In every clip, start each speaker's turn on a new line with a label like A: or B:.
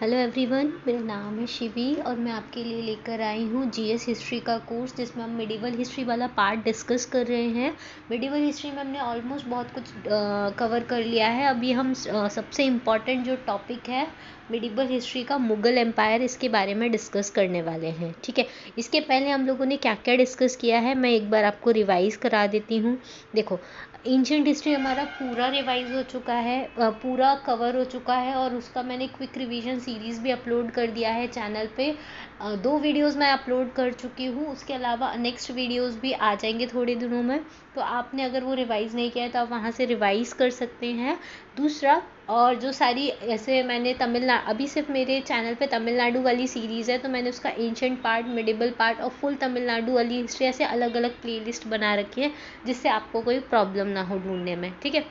A: Hello everyone, मेरा नाम है शिवी और मैं आपके लिए लेकर आई हूँ जीएस हिस्ट्री का कोर्स जिसमें हम मिडिवल हिस्ट्री वाला पार्ट डिस्कस कर रहे हैं। मिडिवल हिस्ट्री में हमने ऑलमोस्ट बहुत कुछ कवर कर लिया है। अभी हम सबसे इम्पॉर्टेंट जो टॉपिक है मिडिवल हिस्ट्री का, मुगल एम्पायर, इसके बारे में डिस्कस करने वाले हैं। ठीक है, इसके पहले हम लोगों ने क्या क्या डिस्कस किया है मैं एक बार आपको रिवाइज़ करा देती हूँ। देखो, एंशिएंट हिस्ट्री हमारा पूरा रिवाइज हो चुका है, पूरा कवर हो चुका है और उसका मैंने क्विक रिवीजन सीरीज़ भी अपलोड कर दिया है चैनल पे। 2 वीडियोस मैं अपलोड कर चुकी हूँ, उसके अलावा नेक्स्ट वीडियोस भी आ जाएंगे थोड़े दिनों में। तो आपने अगर वो रिवाइज़ नहीं किया है तो आप वहाँ से रिवाइज़ कर सकते हैं। दूसरा, और जो सारी ऐसे मैंने अभी सिर्फ मेरे चैनल पे तमिलनाडु वाली सीरीज़ है, तो मैंने उसका एंशिएंट पार्ट, मिडिवल पार्ट और फुल तमिलनाडु वाली हिस्ट्री ऐसे अलग अलग प्लेलिस्ट बना रखी है जिससे आपको कोई प्रॉब्लम ना हो ढूंढने में। ठीक है,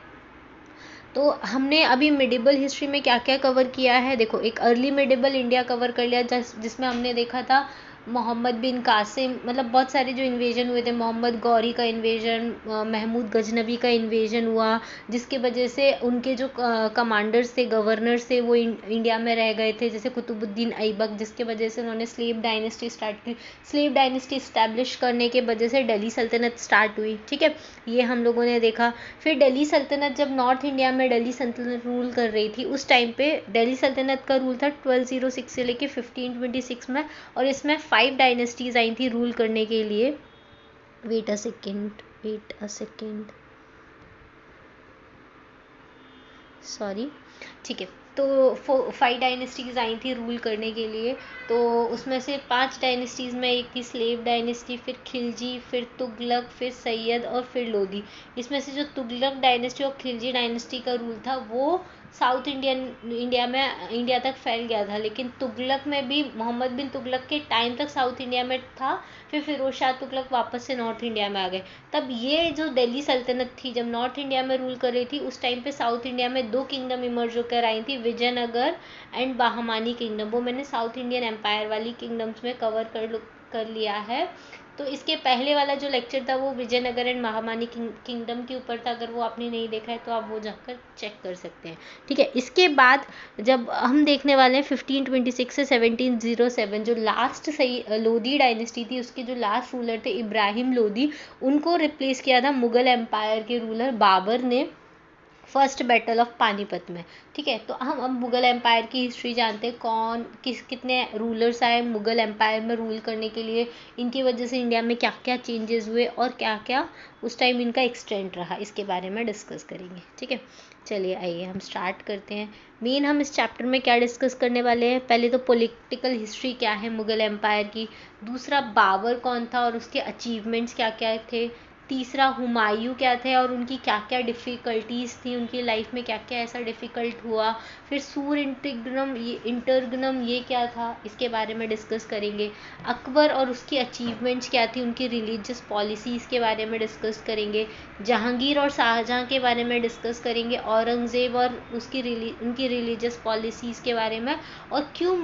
A: तो हमने अभी मिडिवल हिस्ट्री में क्या क्या कवर किया है। देखो, एक अर्ली मिडिवल इंडिया कवर कर लिया जिसमें हमने देखा था मोहम्मद बिन कासिम, मतलब बहुत सारे जो इन्वेजन हुए थे, मोहम्मद गौरी का इन्वेजन, महमूद गजनवी का इन्वेजन हुआ, जिसके वजह से उनके जो कमांडर्स थे, गवर्नर्स थे, वो इंडिया में रह गए थे, जैसे कुतुबुद्दीन ऐबक, जिसके वजह से उन्होंने स्लेव डायनेस्टी स्टार्ट की। स्लेव डायनेस्टी इस्टेब्लिश करने के वजह से दिल्ली सल्तनत स्टार्ट हुई। ठीक है, ये हम लोगों ने देखा। फिर दिल्ली सल्तनत, जब नॉर्थ इंडिया में दिल्ली सल्तनत रूल कर रही थी, उस टाइम पे दिल्ली सल्तनत का रूल था 1206 से लेके 1526 में, और इसमें 5 डायनेस्टीज आई थी रूल करने के लिए। Wait a second, sorry. ठीक है, तो 5 डायनेस्टीज आई थी रूल करने के लिए। तो उसमें से 5 डायनेस्टीज़ में एक थी स्लेव डायनेस्टी, फिर खिलजी, फिर तुगलक, फिर सैयद और फिर लोधी। इसमें से जो तुगलक डायनेस्टी और खिलजी डायनेस्टी का रूल था वो साउथ इंडिया तक फैल गया था, लेकिन तुगलक में भी मोहम्मद बिन तुगलक के टाइम तक साउथ इंडिया में था। फिर फिरोज शाह तुगलक वापस से नॉर्थ इंडिया में आ गए। तब ये जो दिल्ली सल्तनत थी, जब नॉर्थ इंडिया में रूल कर रही थी, उस टाइम पे साउथ इंडिया में 2 किंगडम इमर्ज होकर आई थी, विजयनगर एंड बाहमानी किंगडम। वो मैंने साउथ इंडियन एम्पायर वाली किंगडम्स में कवर कर लिया है। तो इसके पहले वाला जो लेक्चर था वो विजयनगर एंड महामानी किंगडम के ऊपर था। अगर वो आपने नहीं देखा है तो आप वो जाकर चेक कर सकते हैं। ठीक है, इसके बाद जब हम देखने वाले हैं 1526 से 1707, जो लास्ट सही लोधी डायनेस्टी थी, उसके जो लास्ट रूलर थे इब्राहिम लोधी, उनको रिप्लेस किया था मुगल एम्पायर के रूलर बाबर ने फर्स्ट बैटल ऑफ पानीपत में। ठीक है, तो हम अब मुगल एम्पायर की हिस्ट्री जानते हैं, कितने रूलर्स आए मुगल एम्पायर में रूल करने के लिए, इनकी वजह से इंडिया में क्या क्या चेंजेस हुए और क्या क्या उस टाइम इनका एक्सटेंट रहा, इसके बारे में डिस्कस करेंगे। ठीक है, चलिए आइए हम स्टार्ट करते हैं। मेन हम इस चैप्टर में क्या डिस्कस करने वाले हैं, पहले तो पॉलिटिकल हिस्ट्री क्या है मुगल एम्पायर की। दूसरा, बाबर कौन था और उसके अचीवमेंट्स क्या क्या थे। तीसरा, हुमायूं क्या थे और उनकी क्या क्या डिफ़िकल्टीज़ थी, उनकी लाइफ में क्या क्या ऐसा डिफ़िकल्ट हुआ। फिर सूर इंटरगनम ये क्या था, इसके बारे में डिस्कस करेंगे। अकबर और उसकी अचीवमेंट्स क्या थी, उनकी रिलीजियस पॉलिसीज़ के बारे में डिस्कस करेंगे। जहांगीर और शाहजहां के बारे में डिस्कस करेंगे। औरंगज़ेब और उनकी रिलीजियस पॉलिसीज़ के बारे में, और क्यों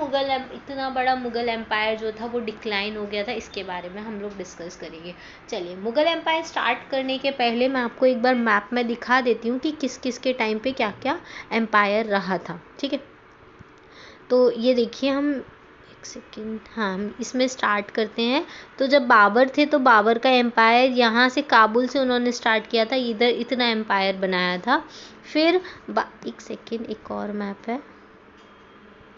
A: इतना बड़ा मुगल एम्पायर जो था वो डिक्लाइन हो गया था, इसके बारे में हम लोग डिस्कस करेंगे। चलिए, मुगल एम्पायर स्टार्ट करने के पहले मैं आपको एक बार मैप में दिखा देती हूँ कि किस किस के टाइम पे क्या क्या एम्पायर रहा था। ठीक है, तो ये देखिए, हम एक सेकेंड, हाँ, हम इसमें स्टार्ट करते हैं। तो जब बाबर थे तो बाबर का एम्पायर यहाँ से काबुल से उन्होंने स्टार्ट किया था, इधर इतना एम्पायर बनाया था। फिर एक सेकेंड, एक और मैप है,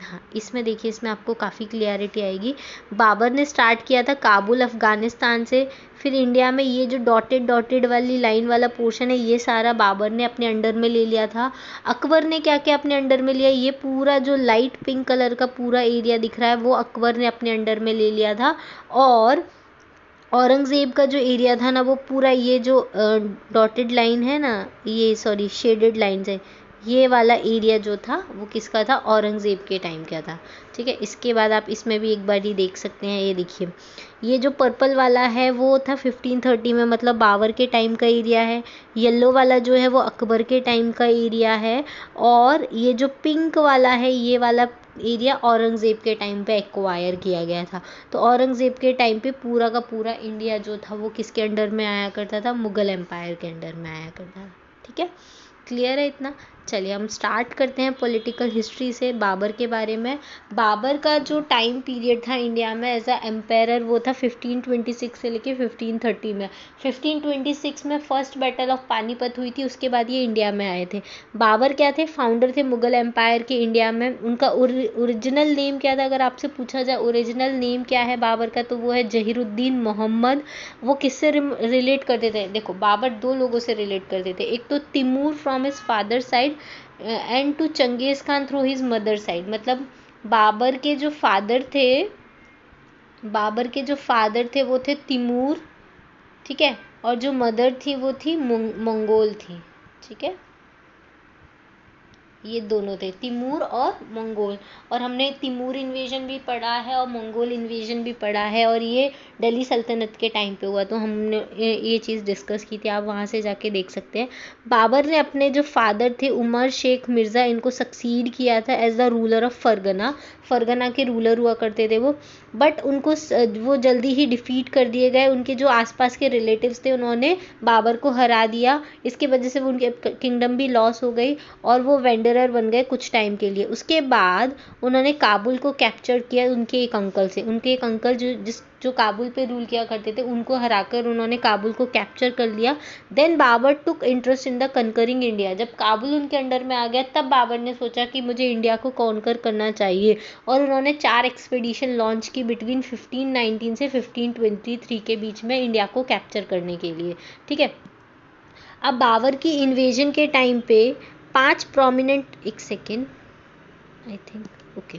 A: हाँ, इसमें देखिए, इसमें आपको काफ़ी क्लियरिटी आएगी। बाबर ने स्टार्ट किया था काबुल, अफ़गानिस्तान से। फिर इंडिया में ये जो डॉटेड वाली लाइन वाला पोर्शन है, ये सारा बाबर ने अपने अंडर में ले लिया था। अकबर ने क्या क्या अपने अंडर में लिया, ये पूरा जो लाइट पिंक कलर का पूरा एरिया दिख रहा है वो अकबर ने अपने अंडर में ले लिया था। और औरंगज़ेब का जो एरिया था ना, वो पूरा ये जो डॉटेड लाइन है ना, ये सॉरी शेडेड लाइन्स है, ये वाला एरिया जो था वो किसका था, औरंगज़ेब के टाइम का था। ठीक है, इसके बाद आप इसमें भी एक बार ही देख सकते हैं, ये देखिए, ये जो पर्पल वाला है वो था 1530 में, मतलब बाबर के टाइम का एरिया है। येलो वाला जो है वो अकबर के टाइम का एरिया है। और ये जो पिंक वाला है, ये वाला एरिया औरंगज़ेब के टाइम पे एक्वायर किया गया था। तो औरंगज़ेब के टाइम पे पूरा का पूरा इंडिया जो था वो किसके अंडर में आया करता था, मुगल एम्पायर के अंडर में आया करता था। ठीक है, क्लियर है इतना। चलिए हम स्टार्ट करते हैं पॉलिटिकल हिस्ट्री से बाबर के बारे में। बाबर का जो टाइम पीरियड था इंडिया में एज अ एम्पायर वो था 1526 से लेके 1530 में। 1526 में फर्स्ट बैटल ऑफ पानीपत हुई थी, उसके बाद ये इंडिया में आए थे। बाबर क्या थे? फाउंडर थे मुगल एम्पायर के इंडिया में। उनका ओरिजिनल नेम क्या था? अगर आपसे पूछा जाए ओरिजिनल नेम क्या है बाबर का, तो वो है जहीरुद्दीन मोहम्मद। वो किससे रिलेट करते थे? देखो बाबर दो लोगों से रिलेट करते थे, एक तो Timur from his father side and to Genghis Khan through his mother side. मतलब बाबर के जो फादर थे वो थे तिमूर, ठीक है, और जो मदर थी वो थी मंगोल थी, ठीक है। ये दोनों थे, तिमूर और मंगोल। और हमने तिमूर इन्वेजन भी पढ़ा है और मंगोल इन्वेजन भी पढ़ा है, और ये दिल्ली सल्तनत के टाइम पे हुआ, तो हमने ये चीज़ डिस्कस की थी, आप वहाँ से जाके देख सकते हैं। बाबर ने अपने जो फादर थे उमर शेख मिर्ज़ा, इनको सक्सीड किया था as the ruler of Fergana के रूलर हुआ करते थे वो। बट उनको वो जल्दी ही डिफीट कर दिए गए। उनके जो आसपास के रिलेटिव्स थे उन्होंने बाबर को हरा दिया, इसकी वजह से वो उनके किंगडम भी लॉस हो गई और वो वेंडरर बन गए कुछ टाइम के लिए। उसके बाद उन्होंने काबुल को कैप्चर किया उनके एक अंकल से। उनके एक अंकल जो काबुल पे रूल किया करते थे, उनको हराकर उन्होंने काबुल को कैप्चर कर लिया। Then Babur took interest in the conquering India. जब काबुल उनके अंडर में आ गया तब बाबर ने सोचा कि मुझे इंडिया को कॉन्कर करना चाहिए, और उन्होंने 4 एक्सपीडिशन लॉन्च की बिटवीन 1519 से 1523 के बीच में इंडिया को कैप्चर करने के लिए, ठीक है। अब बाबर की इन्वेजन के टाइम पे 5 प्रोमिनेंट, एक सेकेंड, आई थिंक, ओके,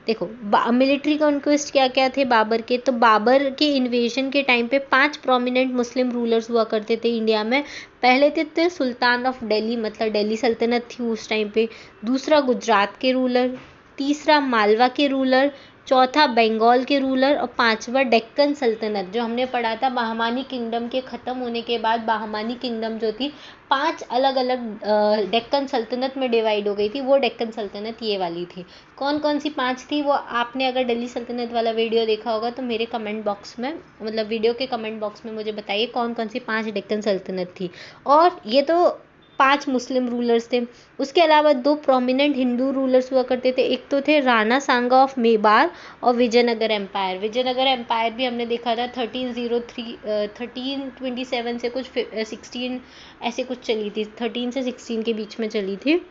A: देखो मिलिट्री कॉन्क्वेस्ट क्या क्या थे बाबर के। तो बाबर के इन्वेजन के टाइम पे 5 प्रोमिनेंट मुस्लिम रूलर्स हुआ करते थे इंडिया में। पहले थे सुल्तान ऑफ दिल्ली, मतलब दिल्ली सल्तनत थी उस टाइम पे। दूसरा गुजरात के रूलर, तीसरा मालवा के रूलर, चौथा बंगाल के रूलर, और 5वां डेक्कन सल्तनत। जो हमने पढ़ा था बहमानी किंगडम के ख़त्म होने के बाद बहमानी किंगडम जो थी 5 अलग अलग डेक्कन सल्तनत में डिवाइड हो गई थी, वो डेक्कन सल्तनत ये वाली थी। कौन कौन सी 5 थी वो आपने अगर दिल्ली सल्तनत वाला वीडियो देखा होगा तो मेरे कमेंट बॉक्स में, मतलब वीडियो के कमेंट बॉक्स में मुझे बताइए कौन कौन सी 5 डेक्कन सल्तनत थी। और ये तो 5 मुस्लिम रूलर्स थे। उसके अलावा 2 प्रोमिनेंट हिंदू रूलर्स हुआ करते थे। एक तो थे राणा सांगा ऑफ मेवाड़ और विजयनगर एम्पायर। विजयनगर एम्पायर भी हमने देखा था 1327 से कुछ 16 ऐसे कुछ चली थी, 13 से 16 के बीच में चली थी।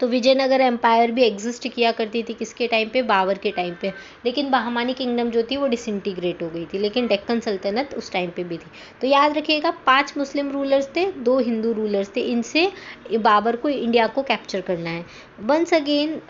A: तो विजयनगर एम्पायर भी एग्जिस्ट किया करती थी किसके टाइम पे? बाबर के टाइम पे। लेकिन बहमानी किंगडम जो थी वो डिसइंटीग्रेट हो गई थी, लेकिन डेक्कन सल्तनत उस टाइम पे भी थी। तो याद रखिएगा 5 मुस्लिम रूलर्स थे, 2 हिंदू रूलर्स थे, इनसे बाबर को इंडिया को कैप्चर करना है। वंस अगेन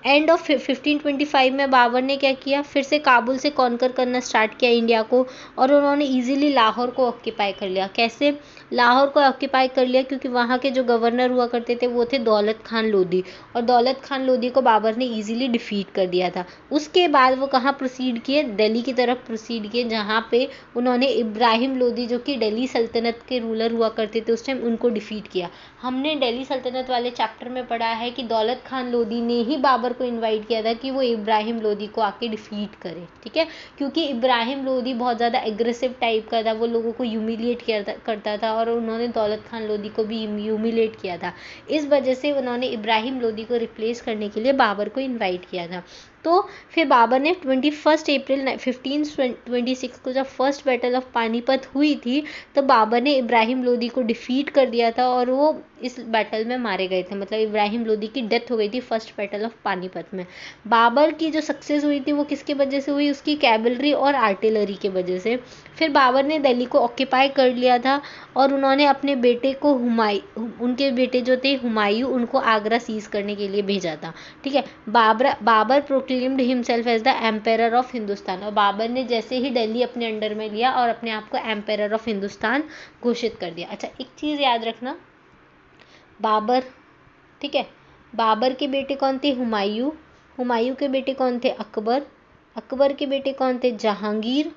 A: एंड ऑफ 1525 में बाबर ने क्या किया, फिर से काबुल से कॉन्कर करना स्टार्ट किया इंडिया को, और उन्होंने ईजिली लाहौर को ऑक्यूपाई कर लिया। कैसे लाहौर को ऑक्यूपाई कर लिया? क्योंकि वहाँ के जो गवर्नर हुआ करते थे वो थे दौलत खान लोधी, और दौलत खान लोधी को बाबर ने ईजिली डिफीट कर दिया था। उसके बाद वो कहाँ प्रोसीड किए? दिल्ली की तरफ प्रोसीड किए, जहाँ पे उन्होंने इब्राहिम लोधी जो कि दिल्ली सल्तनत के रूलर हुआ करते थे उस टाइम, उनको डिफीट किया। हमने दिल्ली सल्तनत वाले चैप्टर में पढ़ा है कि दौलत खान लोधी ने ही बाबर को इन्वाइट किया था कि वो इब्राहिम लोधी को आके डिफीट करे, ठीक है। क्योंकि इब्राहिम लोधी बहुत ज़्यादा एग्रेसिव टाइप का था, वो लोगों को ह्यूमिलिएट करता था, और उन्होंने दौलत खान लोधी को भी ह्यूमिलेट किया था। इस वजह से उन्होंने इब्राहिम लोधी को रिप्लेस करने के लिए बाबर को इनवाइट किया था। तो फिर बाबर ने 21 अप्रैल 1526 को जब फर्स्ट बैटल ऑफ पानीपत हुई थी तो बाबर ने इब्राहिम लोधी को डिफीट कर दिया था, और वो इस बैटल में मारे गए थे। मतलब इब्राहिम लोधी की डेथ हो गई थी फर्स्ट बैटल ऑफ पानीपत में। बाबर की जो सक्सेस हुई थी वो किसकी वजह से हुई? उसकी कैवलरी और आर्टिलरी की वजह से। फिर बाबर ने दिल्ली को ऑक्यूपाई कर लिया था, और उन्होंने अपने बेटे को उनके बेटे जो थे हुमायूं, उनको आगरा सीज करने के लिए भेजा था, ठीक है। Babur proclaimed himself as the empire of Hindustan, और बाबर ने जैसे ही दिल्ली अपने अंडर में लिया और अपने आप को एम्पायर ऑफ हिंदुस्तान घोषित कर दिया। अच्छा, एक चीज़ याद रखना, बाबर, ठीक है, बाबर के बेटे कौन थे? हुमायूं। हुमायूं के बेटे कौन थे? अकबर। अकबर के बेटे कौन थे? जहांगीर।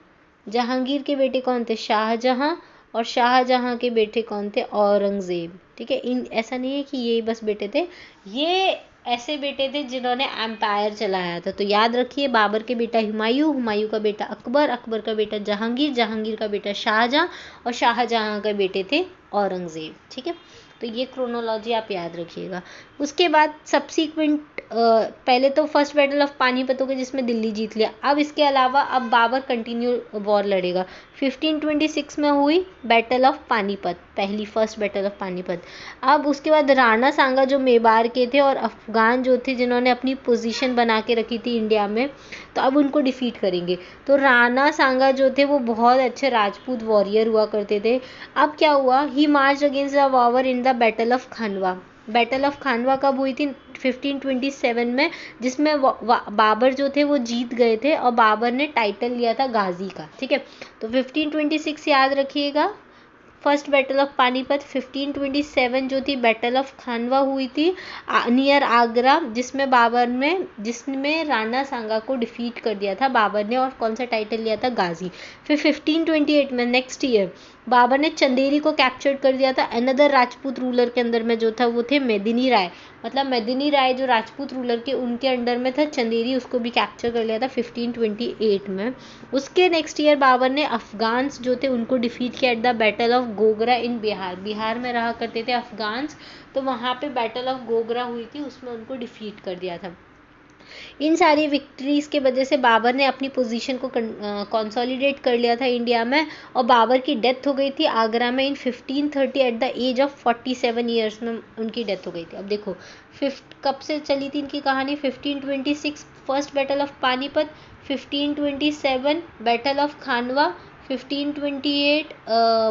A: जहांगीर के बेटे कौन थे? शाहजहां। और शाहजहां के बेटे कौन थे? औरंगजेब, ठीक है। ऐसा नहीं है कि ये बस बेटे थे, ये ऐसे बेटे थे जिन्होंने एम्पायर चलाया था। तो याद रखिए, बाबर के बेटा हुमायूं, हुमायूं का बेटा अकबर, अकबर का बेटा जहांगीर, जहांगीर का बेटा शाहजहां, और शाहजहां के बेटे थे औरंगजेब, ठीक है। तो ये क्रोनोलॉजी आप याद रखिएगा। उसके बाद सब्सीक्वेंट पहले तो फर्स्ट बैटल ऑफ पानीपत हो गया जिसमें दिल्ली जीत लिया। अब इसके अलावा अब बाबर कंटिन्यू वॉर लड़ेगा। 1526 में हुई बैटल ऑफ पानीपत, पहली फर्स्ट बैटल ऑफ पानीपत। अब उसके बाद राणा सांगा जो मेवाड़ के थे और अफगान जो थे जिन्होंने अपनी पोजीशन बना के रखी थी इंडिया में, तो अब उनको डिफीट करेंगे। तो राणा सांगा जो थे वो बहुत अच्छे राजपूत वॉरियर हुआ करते थे। अब क्या हुआ, he march against the Babur in the battle of Khanwa. Battle of Khanwa कब हुई थी? 1527 में, जिसमें बाबर जो थे वो जीत गए थे और बाबर ने टाइटल लिया था गाजी का। ठीक है, तो 1526 याद रखिएगा फर्स्ट बैटल ऑफ पानीपत। 1527 जो थी बैटल ऑफ खानवा हुई थी नियर आगरा, जिसमें राणा सांगा को डिफीट कर दिया था बाबर ने, और कौन सा टाइटल लिया था? गाजी। फिर 1528 में नेक्स्ट ईयर बाबर ने चंदेरी को कैप्चर कर दिया था। अनदर राजपूत रूलर के अंदर में जो था वो थे मेदिनी राय, मतलब मेदिनी राय जो राजपूत रूलर के उनके अंडर में था चंदेरी, उसको भी कैप्चर कर लिया था 1528 में। उसके नेक्स्ट ईयर बाबर ने अफगान्स जो थे उनको डिफीट किया at the battle of Ghaghra in Bihar. Bihar में रहा करते थे अफगान्स, तो वहाँ पे बैटल ऑफ गोगरा हुई थी, उसमें उनको डिफीट कर दिया था। इन सारी विक्ट्रीज के वजह से बाबर ने अपनी पोजीशन को कंसोलिडेट कर लिया था इंडिया में, और बाबर की डेथ हो गई थी आगरा में in 1530 at the age of 47 years में उनकी डेथ हो गई थी। अब देखो कब से चली थी इनकी कहानी? 1526 first battle of Panipat, 1527 battle of Khanwa, 1528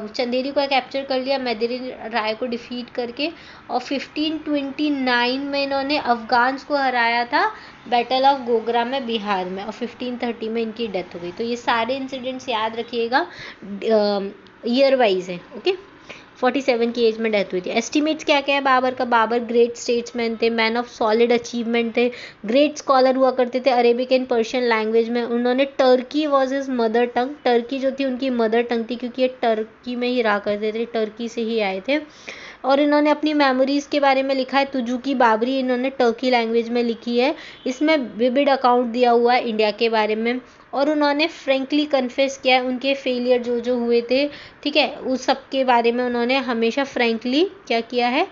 A: Chanderi को कैप्चर कर लिया मेदिनी राय को डिफीट करके, और 1529 में इन्होंने अफगान्स को हराया था बैटल ऑफ गोगरा में बिहार में, और 1530 में इनकी डेथ हो गई। तो ये सारे इंसिडेंट्स याद रखिएगा, ईयर वाइज है। ओके, 47 की एज में डेथ हुई थी। एस्टिमेट्स क्या क्या है बाबर का? बाबर ग्रेट स्टेट्समैन थे, मैन ऑफ सॉलिड अचीवमेंट थे, ग्रेट स्कॉलर हुआ करते थे अरेबिक एंड पर्शियन लैंग्वेज में। उन्होंने Turkey was his mother tongue, Turkey जो थी उनकी मदर टंग थी, क्योंकि ये टर्की में ही रहा करते थे, टर्की से ही आए थे। और इन्होंने अपनी मेमोरीज के बारे में लिखा है, तुजुकी बाबरी, इन्होंने टर्की लैंग्वेज में लिखी है। इसमें विविड अकाउंट दिया हुआ है इंडिया के बारे में, और उन्होंने फ्रेंकली कन्फेस किया है उनके फेलियर जो जो हुए थे, ठीक है, उस सब के बारे में उन्होंने हमेशा फ्रेंकली क्या किया है,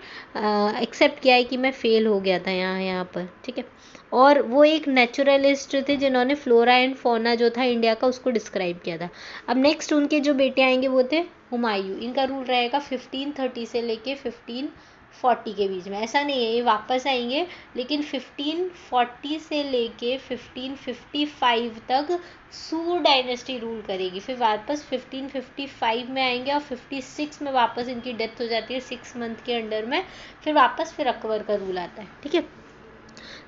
A: एक्सेप्ट किया है कि मैं फेल हो गया था यहाँ पर। ठीक है, और वो एक नेचुरलिस्ट थे जिन्होंने फ्लोरा एंड फौना जो था इंडिया का उसको डिस्क्राइब किया था। अब नेक्स्ट उनके जो बेटे आएंगे वो थे हुमायूं। इनका रूल रहेगा 1530 से लेके 1540 के बीच में। ऐसा नहीं है ये वापस आएंगे, लेकिन 1540 से लेके 1555 तक सू डायनेस्टी रूल करेगी। फिर वापस 1555 में आएंगे और 56 में वापस इनकी डेथ हो जाती है 6 मंथ के अंडर में। फिर अकबर का रूल आता है। ठीक है,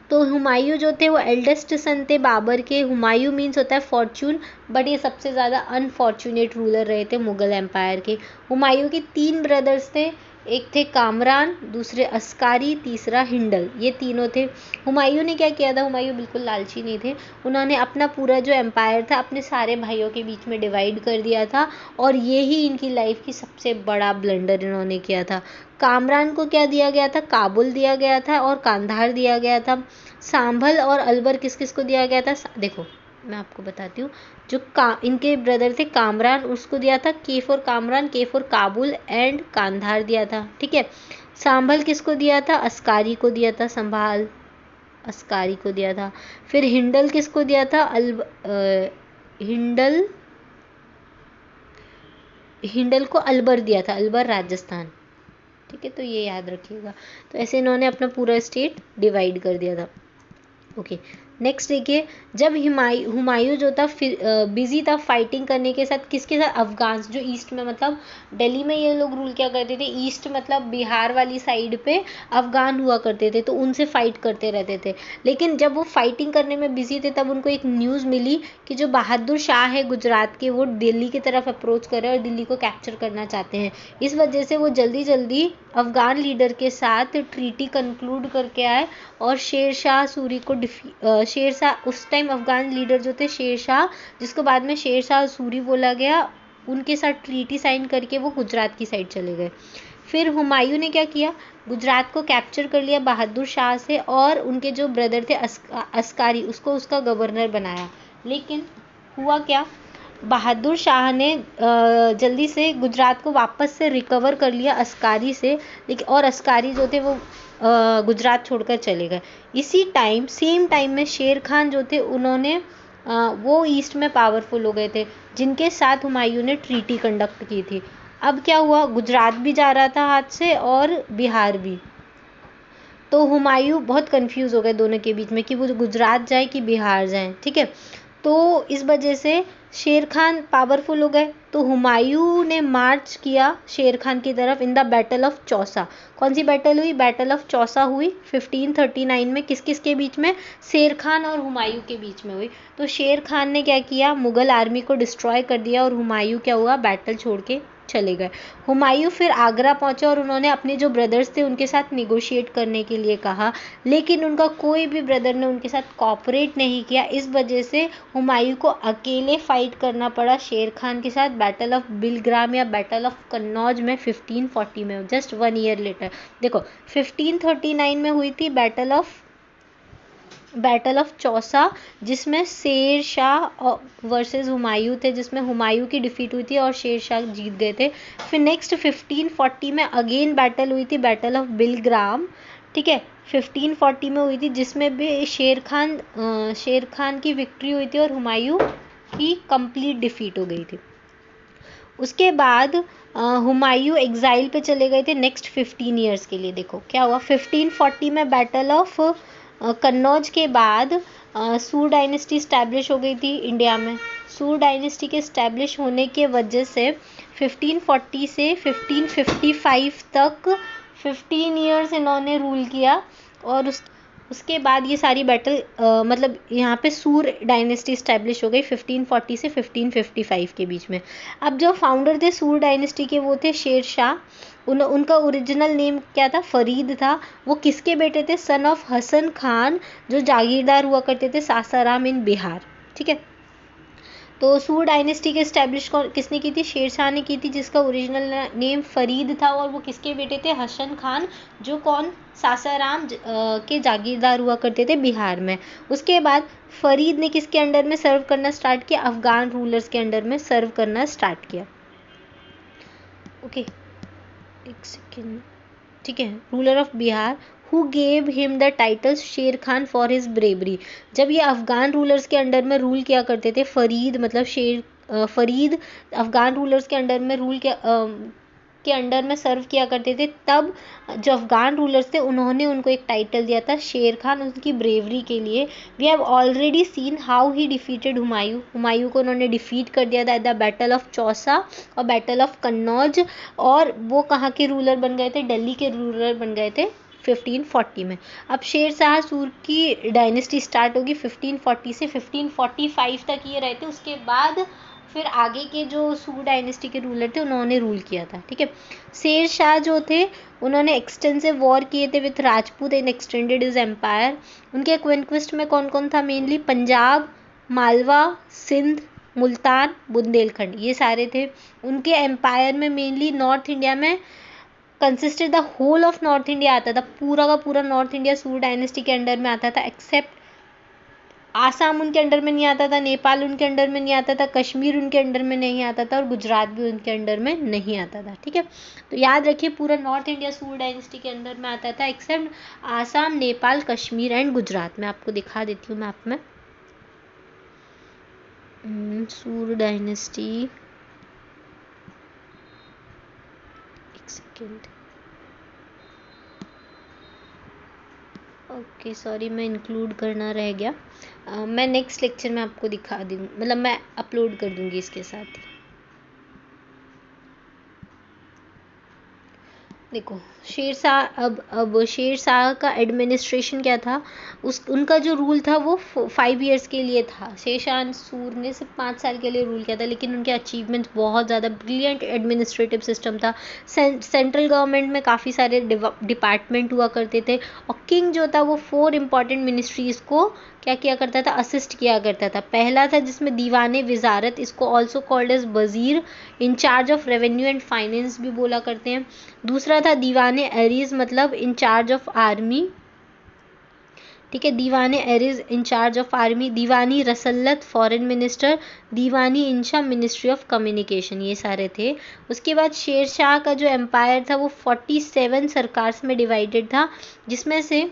A: तो हुमायूं जो थे वो एल्डेस्ट सन थे बाबर के। हुमायूं मीन्स होता है फॉर्चून, बट ये सबसे ज़्यादा अनफॉर्चुनेट रूलर रहे थे मुगल एम्पायर के। हुमायूं के 3 ब्रदर्स थे, एक थे कामरान, दूसरे अस्कारी, तीसरा हिंडल, ये तीनों थे। हुमायूं ने क्या किया था? हुमायूं बिल्कुल लालची नहीं थे, उन्होंने अपना पूरा जो एम्पायर था अपने सारे भाइयों के बीच में डिवाइड कर दिया था, और ये ही इनकी लाइफ की सबसे बड़ा ब्लंडर इन्होंने किया था। कामरान को क्या दिया गया था? काबुल दिया गया था और कांधार दिया गया था। सांभल और अलवर किस किस को दिया गया था? देखो मैं आपको बताती हूँ, जो इनके ब्रदर थे कामरान, उसको दिया था के फॉर कामरान, के फॉर काबुल एंड कांधार दिया था। ठीक है, सांभल किसको दिया था? अस्कारी को दिया था, संभाल अस्कारी को दिया था। फिर हिंडल किसको दिया था? हिंडल को अलवर दिया था, अलवर राजस्थान। ठीक है, तो ये याद रखिएगा। तो ऐसे इन्होंने अपना पूरा स्टेट डिवाइड कर दिया था। ओके, नेक्स्ट देखिए, जब हुमायूं जो था फिर बिजी था फाइटिंग करने के साथ, किसके साथ? अफगान्स, जो ईस्ट में, मतलब दिल्ली में ये लोग रूल क्या करते थे, ईस्ट मतलब बिहार वाली साइड पे अफगान हुआ करते थे, तो उनसे फाइट करते रहते थे। लेकिन जब वो फाइटिंग करने में बिजी थे तब उनको एक न्यूज़ मिली कि जो बहादुर शाह है गुजरात के, वो दिल्ली की तरफ अप्रोच कर रहे हैं और दिल्ली को कैप्चर करना चाहते हैं। इस वजह से वो जल्दी जल्दी अफगान लीडर के साथ ट्रीटी कंक्लूड करके आए, और शेरशाह सूरी को शेरशाह, उस टाइम अफगान लीडर जो थे शेरशाह, जिसको बाद में शेरशाह सूरी बोला गया, उनके साथ ट्रीटी साइन करके वो गुजरात की साइड चले गए। फिर हुमायूं ने क्या किया? गुजरात को कैप्चर कर लिया बहादुर शाह से, और उनके जो ब्रदर थे अस्कारी, उसको उसका गवर्नर बनाया। लेकिन हुआ क्या, बहादुर शाह ने जल्दी से गुजरात को वापस से रिकवर कर लिया अस्कारी से, लेकिन और अस्कारी जो थे वो गुजरात छोड़कर चले गए। इसी टाइम सेम टाइम में शेर खान जो थे उन्होंने वो ईस्ट में पावरफुल हो गए थे, जिनके साथ हुमायूं ने ट्रीटी कंडक्ट की थी। अब क्या हुआ, गुजरात भी जा रहा था हाथ से और बिहार भी, तो हुमायूं बहुत कंफ्यूज हो गए दोनों के बीच में कि वो गुजरात जाए कि बिहार जाए। ठीक है, तो इस वजह से शेर खान पावरफुल हो गए, तो हुमायूं ने मार्च किया शेर खान की तरफ इन द बैटल ऑफ चौसा। कौन सी बैटल हुई? बैटल ऑफ चौसा हुई 1539 में। किस किस के बीच में? शेर खान और हुमायूं के बीच में हुई। तो शेर खान ने क्या किया, मुगल आर्मी को डिस्ट्रॉय कर दिया और हुमायूं क्या हुआ, बैटल छोड़ के चले गए। हुमायूं फिर आगरा पहुंचे और उन्होंने अपने जो ब्रदर्स थे उनके साथ निगोशिएट करने के लिए कहा, लेकिन उनका कोई भी ब्रदर ने उनके साथ कोऑपरेट नहीं किया। इस वजह से हुमायूं को अकेले फाइट करना पड़ा शेर खान के साथ बैटल ऑफ बिलग्राम या बैटल ऑफ कन्नौज में 1540 में, जस्ट 1 ईयर लेटर। देखो 1539 में हुई थी बैटल ऑफ चौसा, जिसमें शेर शाह वर्सेस हुमायूं थे, जिसमें हुमायूं की डिफीट हुई थी और शेर शाह जीत गए थे। फिर नेक्स्ट 1540 में अगेन बैटल हुई थी, बैटल ऑफ बिलग्राम। ठीक है, 1540 में हुई थी, जिसमें भी शेर खान की विक्ट्री हुई थी और हुमायूं की कंप्लीट डिफीट हो गई थी। उसके बाद हुमायूं एग्जाइल पे चले गए थे नेक्स्ट 15 ईयर्स के लिए। देखो क्या हुआ, 1540 में बैटल ऑफ कन्नौज के बाद सूर डायनेस्टी इस्टेब्लिश हो गई थी इंडिया में। सूर डायनेस्टी के इस्टेब्लिश होने के वजह से 1540 से 1555 तक 15 ईयर्स इन्होंने रूल किया, और उसके बाद ये सारी बैटल मतलब यहाँ पे सूर डायनेस्टी इस्टेब्लिश हो गई 1540 से 1555 के बीच में। अब जो फाउंडर थे सूर डायनेस्टी के वो थे शेर शाह। उनका ओरिजिनल नेम क्या था? फरीद था। वो किसके बेटे थे? सन ऑफ हसन खान, जो जागीरदार हुआ करते थे सासाराम इन बिहार। ठीक है, तो सूर डायनेस्टी के इस्टेब्लिश किसने की थी? शेर शाह ने की थी, जिसका ओरिजिनल नेम फरीद था, और वो किसके बेटे थे? हसन खान, जो कौन? सासाराम के जागीरदार हुआ करते थे बिहार में। उसके बाद फरीद ने किसके अंडर में सर्व करना स्टार्ट किया? अफगान रूलर्स के अंडर में सर्व करना स्टार्ट किया। ओके, एक सेकेंड। ठीक है, ruler of Bihar who gave him the title शेर खान फॉर हिज ब्रेवरी। जब ये अफगान रूलर्स के अंडर में रूल किया करते थे, फरीद मतलब फरीद अफगान रूलर्स के अंडर में के अंडर में सर्व किया करते थे, तब जो अफगान रूलर्स थे उन्होंने उनको एक टाइटल दिया था शेर खान, उनकी ब्रेवरी के लिए। We have already seen how he defeated Humayun को उन्होंने डिफीट कर दिया था at the battle of Chausa और बैटल ऑफ कन्नौज, और वो कहाँ के रूलर बन गए थे? दिल्ली के रूलर बन गए थे 1540 में। अब शेर शाह सूर की डायनेस्टी स्टार्ट होगी 1540 से 1545 तक ये रहते। उसके बाद फिर आगे के जो सूर डायनेस्टी के रूलर थे उन्होंने रूल किया था। ठीक है, शेर शाह जो थे उन्होंने एक्सटेंसिव वॉर किए थे with Rajput and extended his empire. उनके कॉन्क्वेस्ट में कौन कौन था? मेनली पंजाब, मालवा, सिंध, मुल्तान, बुंदेलखंड, ये सारे थे उनके एम्पायर में। मेनली नॉर्थ इंडिया में consisted the whole of north India आता था, पूरा का पूरा नॉर्थ इंडिया सूर डायनेस्टी के अंडर में आता था, एक्सेप्ट आसाम उनके अंडर में नहीं आता था, नेपाल उनके अंडर में नहीं आता था, कश्मीर उनके अंडर में नहीं आता था, और गुजरात भी उनके अंडर में नहीं आता था। ठीक है, तो याद रखिए पूरा नॉर्थ इंडिया सूर डायनेस्टी के अंडर में आता था, एक्सेप्ट आसाम, नेपाल, कश्मीर एंड गुजरात। मैं आपको दिखा देती हूँ मैप में। सूर डायनेस्टी, एक सेकेंड। ओके सॉरी, मैं इंक्लूड करना रह गया। मैं नेक्स्ट लेक्चर में आपको दिखा दूँगी, मतलब मैं अपलोड कर दूँगी इसके साथ ही। देखो शेर शाह, अब शेर शाह का एडमिनिस्ट्रेशन क्या था? उनका जो रूल था वो 5 ईयर्स के लिए था। शेर शाह सूर ने सिर्फ 5 साल के लिए रूल किया था, लेकिन उनके अचीवमेंट बहुत ज़्यादा, ब्रिलियंट एडमिनिस्ट्रेटिव सिस्टम था। सेंट्रल गवर्नमेंट में काफ़ी सारे डिपार्टमेंट हुआ करते थे, और किंग जो था वो 4 इंपॉर्टेंट मिनिस्ट्रीज़ को क्या किया करता था? असिस्ट किया करता था। पहला था जिसमें दीवाने वजारत, इसको ऑल्सो कॉल्ड एज वजीर, in charge of revenue and finance भी बोला करते हैं। दूसरा था दीवाने एरीज, मतलब इंचार्ज ऑफ आर्मी। ठीक है। दीवाने एरिज इंचार्ज ऑफ आर्मी, दीवानी रसल्लत फॉरेन मिनिस्टर, दीवानी इंशा मिनिस्ट्री ऑफ कम्युनिकेशन, ये सारे थे। उसके बाद शेर शाह का जो एम्पायर था वो 47 सरकार्स में डिवाइडेड था, जिसमें से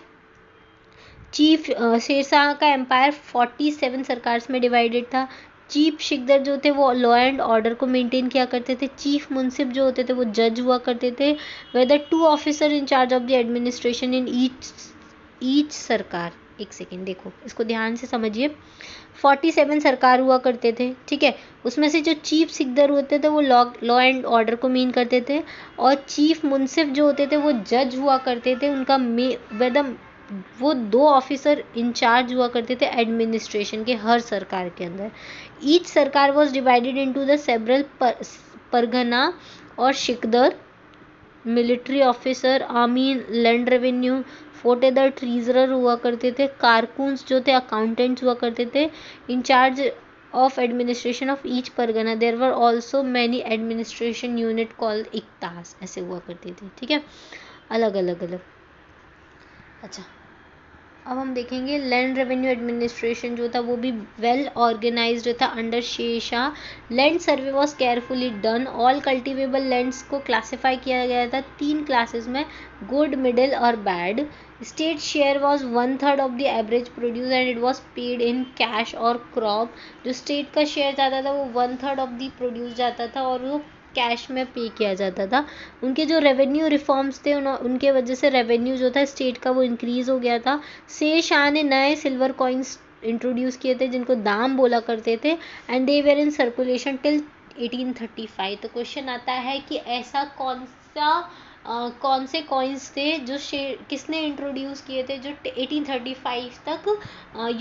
A: चीफ शेर शाह का एम्पायर 47 सरकार्स में डिवाइडेड था। चीफ सिकदर जो थे वो लॉ एंड ऑर्डर को मेंटेन किया करते थे। चीफ मुंसिफ जो होते थे वो जज हुआ करते थे। Whether 2 officer in charge of the administration in each sarkar. एक सेकेंड देखो, इसको ध्यान से समझिए। 47 सरकार हुआ करते थे, ठीक है। उसमें से जो चीफ सिकदर होते थे वो लॉ एंड ऑर्डर को मीन करते थे, और चीफ मुंसिफ जो होते थे वो जज हुआ करते थे। उनका वो 2 ऑफिसर इंचार्ज हुआ करते थे एडमिनिस्ट्रेशन के हर सरकार के अंदर। Each sarkar was divided into the several pargana और sikdar, military officer, army, land revenue, fotedar treasurer हुआ करते थे। कारकुन्स जो थे अकाउंटेंट्स हुआ करते थे। Incharge of administration of each pargana there were also many administration unit called iqtas, ऐसे हुआ करते थे, ठीक है, अलग अलग। अच्छा, अब हम देखेंगे लैंड रेवेन्यू एडमिनिस्ट्रेशन जो था वो भी वेल ऑर्गेनाइज्ड था under Sher Shah. Land survey was carefully done. All cultivable lands को क्लासिफाई किया गया था 3 क्लासेस में, गुड, मिडिल और bad. State share was 1/3 of the average produce and it was paid in cash और क्रॉप। जो स्टेट का शेयर जाता था वो 1/3 ऑफ द प्रोड्यूस जाता था और वो कैश में पे किया जाता था। उनके जो रेवेन्यू रिफॉर्म्स थे उनके वजह से रेवेन्यू जो था स्टेट का वो इंक्रीज हो गया था। शेर शाह ने नए सिल्वर कॉइन्स इंट्रोड्यूस किए थे जिनको दाम बोला करते थे, and they were in circulation till 1835। तो क्वेश्चन आता है कि ऐसा कौन से कॉइन्स थे जो किसने इंट्रोड्यूस किए थे जो 1835 तक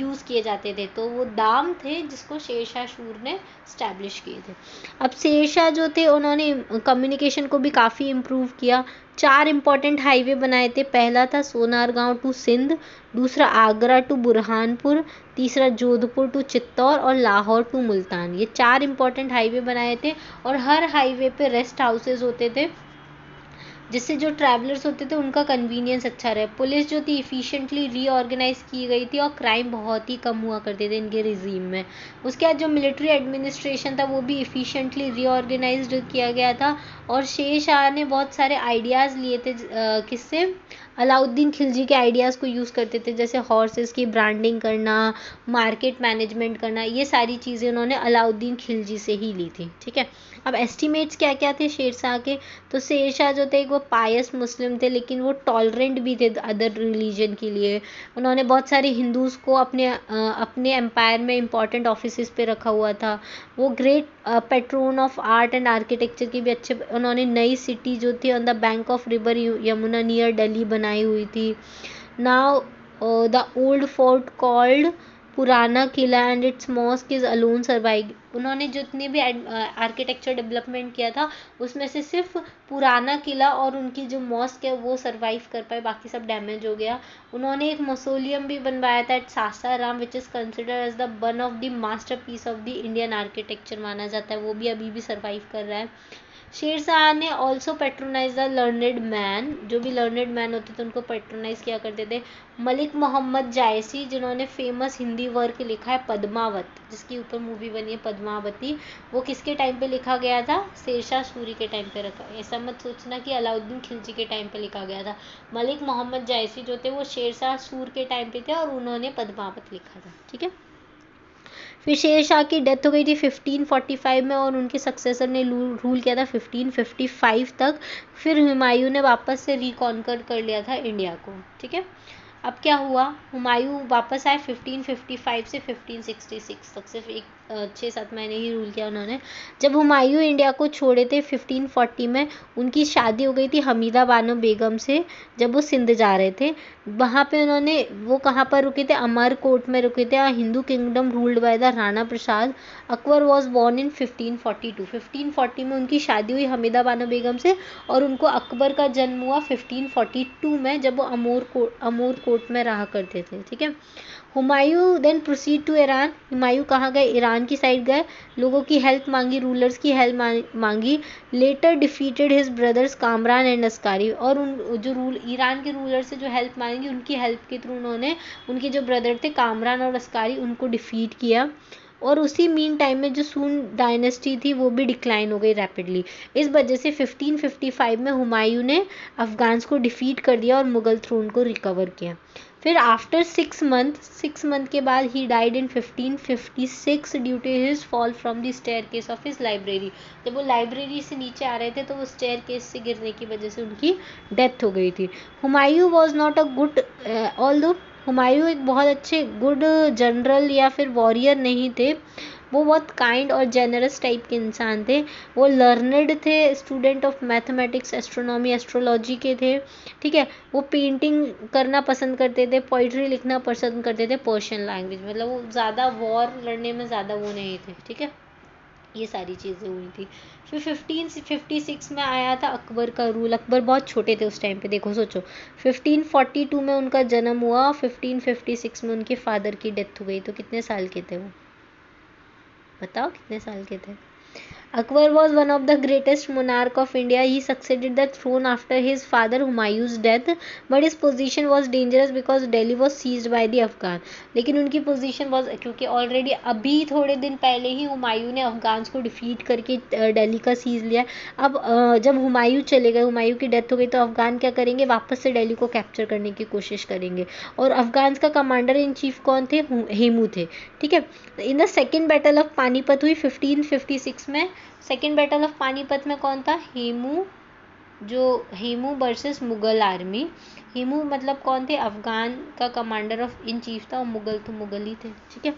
A: यूज़ किए जाते थे। तो वो दाम थे जिसको शेर शाह सूर ने स्टैब्लिश किए थे। अब शेर शाह जो थे उन्होंने कम्युनिकेशन को भी काफ़ी इम्प्रूव किया। 4 इंपॉर्टेंट हाईवे बनाए थे। पहला था सोनारगांव टू सिंध, दूसरा आगरा टू बुरहानपुर, तीसरा जोधपुर टू चित्तौड़ और लाहौर टू मुल्तान। ये 4 इंपॉर्टेंट हाईवे बनाए थे और हर हाईवे पे रेस्ट हाउसेज होते थे जिससे जो ट्रैवलर्स होते थे उनका कन्वीनियंस अच्छा रहे। पुलिस जो थी इफ़िशिएंटली रीऑर्गेनाइज की गई थी और क्राइम बहुत ही कम हुआ करते थे इनके रिजीम में। उसके बाद जो मिलिट्री एडमिनिस्ट्रेशन था वो भी इफ़िशिएंटली रीऑर्गेनाइज्ड किया गया था और शेर शाह ने बहुत सारे आइडियाज़ लिए थे किससे, अलाउद्दीन खिलजी के आइडियाज़ को यूज़ करते थे, जैसे हॉर्सेस की ब्रांडिंग करना, मार्केट मैनेजमेंट करना, ये सारी चीज़ें उन्होंने अलाउद्दीन खिलजी से ही ली थी, ठीक है। अब एस्टिमेट्स क्या क्या थे शेर शाह के, तो शेर शाह जो थे वो पायस मुस्लिम थे लेकिन वो टॉलरेंट भी थे अदर रिलीजन के लिए। उन्होंने बहुत सारे हिंदूज़ को अपने एम्पायर में इंपॉर्टेंट ऑफिस पे रखा हुआ था। वो great patron of art and architecture की भी अच्छे, उन्होंने नई सिटी जो थी on the bank of river Yamuna near Delhi बनाई हुई थी। Now the old fort called Purana Qila and its mosque is alone survive. उन्होंने जितने भी आर्किटेक्चर डेवलपमेंट किया था उसमें से सिर्फ पुराना किला और उनकी जो मॉस्क है वो सर्वाइव कर पाए, बाकी सब डैमेज हो गया। उन्होंने एक मौसोलियम भी बनवाया था at Sasaram which is considered as the one of the masterpiece of the Indian architecture माना जाता है, वो भी अभी भी सर्वाइव कर रहा है। शेर शाह ने also patronise the learned man, जो भी लर्नेड मैन होते थे उनको पेट्रोनाइज किया करते थे। मलिक मोहम्मद जायसी जिन्होंने फेमस हिंदी वर्क लिखा है पद्मावत, जिसकी ऊपर मूवी बनी है पद्मावती, वो किसके टाइम पे लिखा गया था, शेर शाह सूरी के टाइम पे रखा। ऐसा मत सोचना कि अलाउद्दीन खिलजी के टाइम पे लिखा गया था। मलिक मोहम्मद जायसी जो थे वो शेर शाह सूर के टाइम पे थे और उन्होंने पद्मावत लिखा था, ठीक है। फिर शेर शाह की डेथ हो गई थी 1545 में और उनके सक्सेसर ने रूल किया था 1555 तक। फिर हुमायूं ने वापस से रिकॉन्कर कर लिया था इंडिया को, ठीक है। अब क्या हुआ, हुमायूं वापस आए 1555 से 1566 तक, सिर्फ 6-7 महीने ही रूल किया उन्होंने। जब हुमायूं इंडिया को छोड़े थे 1540 में, उनकी शादी हो गई थी हमीदा बानो बेगम से जब वो सिंध जा रहे थे। वहाँ पे वो कहाँ पर रुके थे, अमरकोट में रुके थे। Hindu kingdom ruled by the Rana Prasad. Akbar was born in 1542। 1540 में उनकी शादी हुई हमीदा बानो बेगम से और उनको अकबर का जन्म हुआ 1542 में जब वो अमरकोट कोर्ट में रहा करते थे, ठीक है। Humayun then proceed to Iran. Humayun कहाँ गए? ईरान की साइड गए, लोगों की हेल्प मांगी, रूलर्स की हेल्प मांगी। Later defeated his brothers Kamran and Askari, और उन जो ईरान के रूलर से जो हेल्प मांगी, उनकी हेल्प के थ्रू उन्होंने उनके जो ब्रदर थे कामरान और अस्कारी, उनको डिफीट किया। और उसी मीन टाइम में जो सून डायनेस्टी थी वो भी डिक्लाइन हो गई रैपिडली। इस वजह से 1555 में हुमायूं ने अफगान्स को डिफीट कर दिया और मुगल थ्रोन को रिकवर किया। फिर आफ्टर 6 मंथ के बाद he died in 1556 due to his fall from the staircase of his library. जब वो लाइब्रेरी से नीचे आ रहे थे तो वो स्टेयरकेस से गिरने की वजह से उनकी डेथ हो गई थी। Humayun was not a good, although Humayun एक बहुत अच्छे गुड जनरल या फिर वॉरियर नहीं थे, वो बहुत काइंड और जेनरस टाइप के इंसान थे। वो लर्नड थे, student of mathematics, astronomy, astrology के थे, ठीक है। वो पेंटिंग करना पसंद करते थे, पोइट्री लिखना पसंद करते थे पर्शियन लैंग्वेज, मतलब वो ज़्यादा वॉर लड़ने में ज़्यादा वो नहीं थे, ठीक है। ये सारी चीज़ें हुई थी। फिर 1556 में आया था अकबर का रूल। अकबर बहुत छोटे थे उस टाइम पे, देखो सोचो 1542 में उनका जन्म हुआ, 1556 में उनके फादर की डेथ हो गई, तो कितने साल के थे वो? बताओ कितने साल के थे? Akbar was one of the greatest monarch of India. He succeeded the throne after his father Humayun's death, but his position was dangerous because Delhi was seized by the Afghan. लेकिन उनकी पोजीशन was, क्योंकि already अभी थोड़े दिन पहले ही हुमायूं ने Afghans को defeat करके दिल्ली का सीज लिया। अब जब हुमायूं चले गए, हुमायूं की डेथ हो गई, तो अफगान क्या करेंगे? वापस से दिल्ली को कैप्चर करने की कोशिश करेंगे। और अफगान्स का कमांडर इन चीफ कौन थे? हेमू थे, ठीक है। In the second battle of Panipat हुई 1556 में। सेकेंड बैटल ऑफ पानीपत में कौन था? Hemu versus Mughal army. हेमू मतलब कौन थे? अफगान का कमांडर ऑफ इन चीफ था, और मुगल तो मुगल ही थे, ठीक है।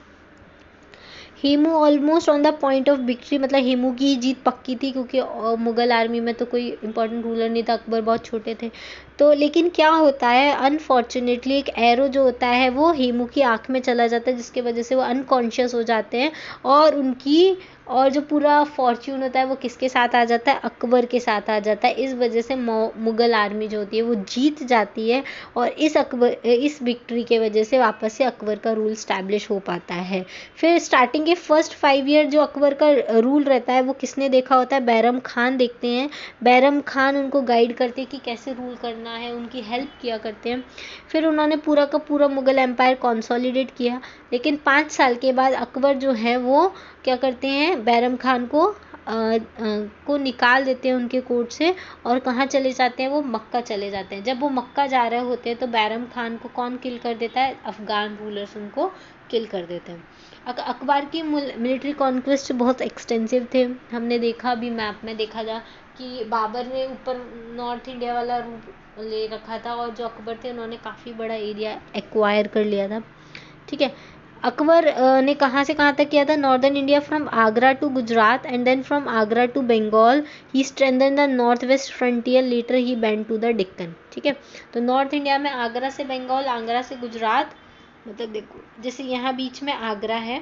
A: Hemu almost on the point of victory, मतलब हेमू की जीत पक्की थी, क्योंकि मुगल आर्मी में तो कोई इंपॉर्टेंट रूलर नहीं था, अकबर बहुत छोटे थे। तो लेकिन क्या होता है, अनफॉर्चुनेटली एक एरो जो होता है वो हेमू की आँख में चला जाता है, जिसके वजह से वो अनकॉन्शियस हो जाते हैं, और जो पूरा फॉर्च्यून होता है वो किसके साथ आ जाता है? अकबर के साथ आ जाता है। इस वजह से मुगल आर्मी जो होती है वो जीत जाती है, और इस विक्ट्री के वजह से वापस से अकबर का रूल स्टैब्लिश हो पाता है। फिर स्टार्टिंग के फर्स्ट 5 ईयर जो अकबर का रूल रहता है वो किसने देखा होता है? बैरम खान देखते हैं। बैरम खान उनको गाइड करते हैं कि कैसे रूल करना है, उनकी हेल्प किया करते हैं। फिर उन्होंने पूरा का पूरा मुगल एम्पायर कंसोलिडेट किया। लेकिन 5 साल के बाद अकबर जो है वो क्या करते हैं? बैरम खान को निकाल देते हैं उनके कोर्ट से, और कहाँ चले जाते हैं? वो मक्का चले जाते हैं। जब वो मक्का जा रहे होते हैं तो बैरम खान को कौन किल कर देता है? अफगान रूलर्स उनको किल कर देते हैं। अकबर की मिलिट्री कॉन्क्वेस्ट बहुत एक्सटेंसिव थे। हमने देखा अभी मैप में देखा जा कि बाबर ने ऊपर नॉर्थ इंडिया वाला रूट ले रखा था, और जो अकबर थे उन्होंने काफ़ी बड़ा एरिया एक्वायर कर लिया था, ठीक है। अकबर ने कहाँ से कहाँ तक किया था? Northern India from Agra to Gujarat, and then from Agra to Bengal. He strengthen the north west frontier, later he bend to the Deccan, ठीक है। तो नॉर्थ इंडिया में आगरा से बंगाल, आगरा से गुजरात, मतलब देखो जैसे यहाँ बीच में आगरा है,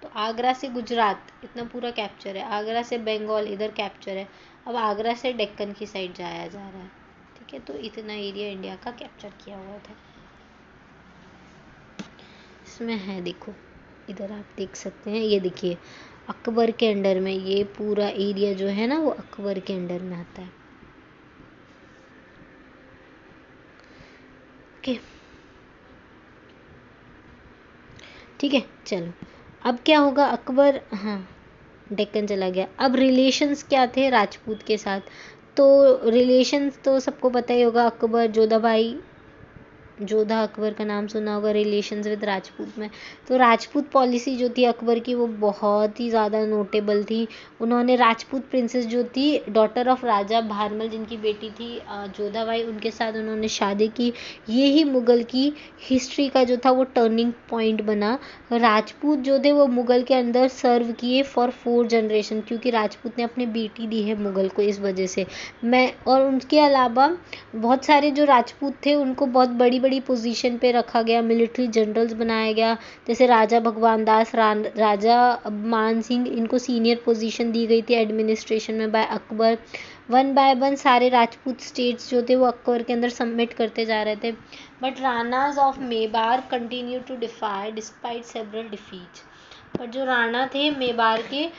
A: तो आगरा से गुजरात इतना पूरा कैप्चर है, आगरा से बंगाल इधर कैप्चर है, अब आगरा से डेक्कन की साइड जाया जा रहा है, ठीक है। तो इतना एरिया इंडिया का कैप्चर किया हुआ था। इसमें है, देखो इधर आप देख सकते हैं, ये देखिए अकबर के अंडर में ये पूरा एरिया जो है ना वो अकबर के अंडर में आता है, ओके, ठीक है। चलो अब क्या होगा? अकबर, हाँ डेक्कन चला गया। अब रिलेशंस क्या थे राजपूत के साथ? तो रिलेशंस तो सबको पता ही होगा, अकबर जोधा अकबर का नाम सुना होगा रिलेशंस विद राजपूत में। तो राजपूत पॉलिसी जो थी अकबर की वो बहुत ही ज़्यादा नोटेबल थी। उन्होंने राजपूत प्रिंसेस जो थी, डॉटर ऑफ राजा भारमल जिनकी बेटी थी जोधाबाई, उनके साथ उन्होंने शादी की। ये ही मुगल की हिस्ट्री का जो था वो टर्निंग पॉइंट बना। राजपूत जो थे वो मुगल के अंदर सर्व किए फॉर 4 जनरेशन, क्योंकि राजपूत ने अपनी बेटी दी है मुगल को, इस वजह से और उनके अलावा बहुत सारे जो राजपूत थे उनको बहुत बड़ी बड़ी पोजीशन पे रखा गया, मिलिट्री जनरल्स बनाया गया, जैसे राजा भगवान दास, राजा मान सिंह, इनको सीनियर पोजीशन दी गई थी एडमिनिस्ट्रेशन में by Akbar. One by one सारे राजपूत स्टेट्स जो थे वो अकबर के अंदर सबमिट करते जा रहे थे. But Ranas of Mewar continue to defy despite several defeats. पर जो राणा थे मेवाड़ के,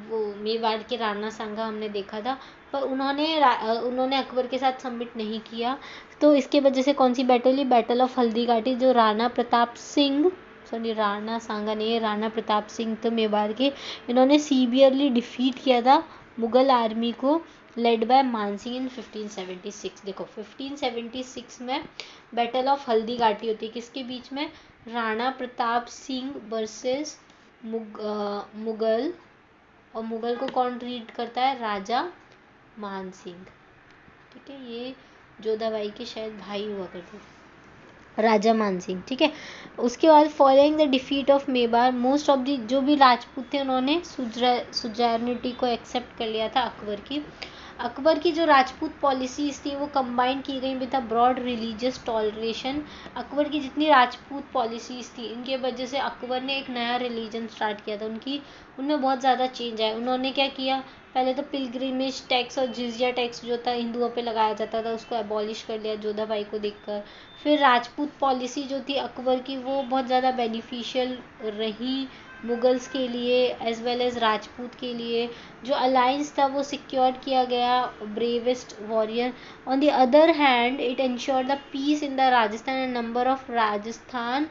A: वो मेवाड़ के राणा सांगा हमने देखा था, पर उन्होंने अकबर के साथ सबमिट नहीं किया. तो इसके वजह से कौन सी बैटल हुई? बैटल ऑफ हल्दी घाटी, जो राणा प्रताप सिंह, सॉरी राणा सांगा नहीं है, राणा प्रताप सिंह तो मेवाड़ के, इन्होंने सीवियरली डिफीट किया था मुगल आर्मी को, लेड बाय मानसिंह इन 1576. देखो 1576 में बैटल ऑफ हल्दी घाटी होती है, किसके बीच में? राणा प्रताप सिंह वर्सेस मुगल. और मुगल को कौन लीड करता है? राजा मानसिंह. ठीक है, ये जोधाबाई के शायद भाई हुआ करते थे, राजा मानसिंह. ठीक है, उसके बाद following the defeat of Mewar, most of the जो भी राजपूत थे उन्होंने सुजैरनिटी को एक्सेप्ट कर लिया था अकबर की. अकबर की जो राजपूत पॉलिसीज थी वो कंबाइन की गई with a broad religious toleration. Akbar की जितनी राजपूत पॉलिसीज थी इनके वजह से अकबर ने एक नया रिलीजन स्टार्ट किया था. उनमें बहुत ज़्यादा चेंज आया. उन्होंने क्या किया? पहले तो पिलग्रिमेज टैक्स और जिजिया टैक्स जो था हिंदुओं पे लगाया जाता था उसको एबॉलिश कर लिया जोधाबाई को देखकर. फिर राजपूत पॉलिसी जो थी अकबर की वो बहुत ज़्यादा बेनिफिशियल रही मुगल्स के लिए एज वेल एज राजपूत के लिए. जो अलायंस था वो सिक्योर किया गया bravest warrior. On the other hand it insure the peace in the Rajasthan and number of Rajasthan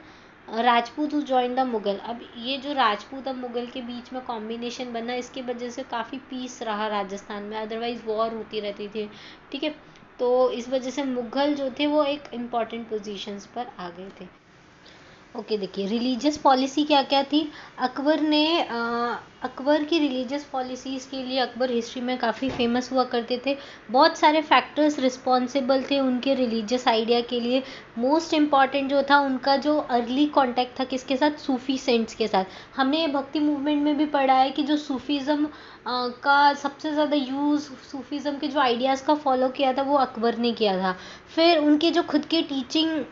A: Rajput who join the Mughal. अब ये जो राजपूत और मुगल के बीच में कॉम्बिनेशन बना, इसके वजह से काफ़ी पीस रहा राजस्थान में, अदरवाइज वॉर होती रहती थी. ठीक है, तो इस वजह से मुगल जो थे वो एक इम्पॉर्टेंट पोजीशंस पर आ गए थे. ओके, देखिए रिलीजियस पॉलिसी क्या क्या थी. अकबर की रिलीजियस पॉलिसीज़ के लिए अकबर हिस्ट्री में काफ़ी फेमस हुआ करते थे. बहुत सारे फैक्टर्स रिस्पॉन्सिबल थे उनके रिलीजियस आइडिया के लिए. मोस्ट इम्पॉर्टेंट जो था उनका जो अर्ली कॉन्टैक्ट था किसके साथ? सूफी सेंट्स के साथ. हमने भक्ति मूवमेंट में भी पढ़ा है कि जो सूफीज़म का सबसे ज़्यादा यूज़, सूफीज़म के जो आइडियाज़ का फॉलो किया था वो अकबर ने किया था. फिर उनके जो खुद के टीचिंग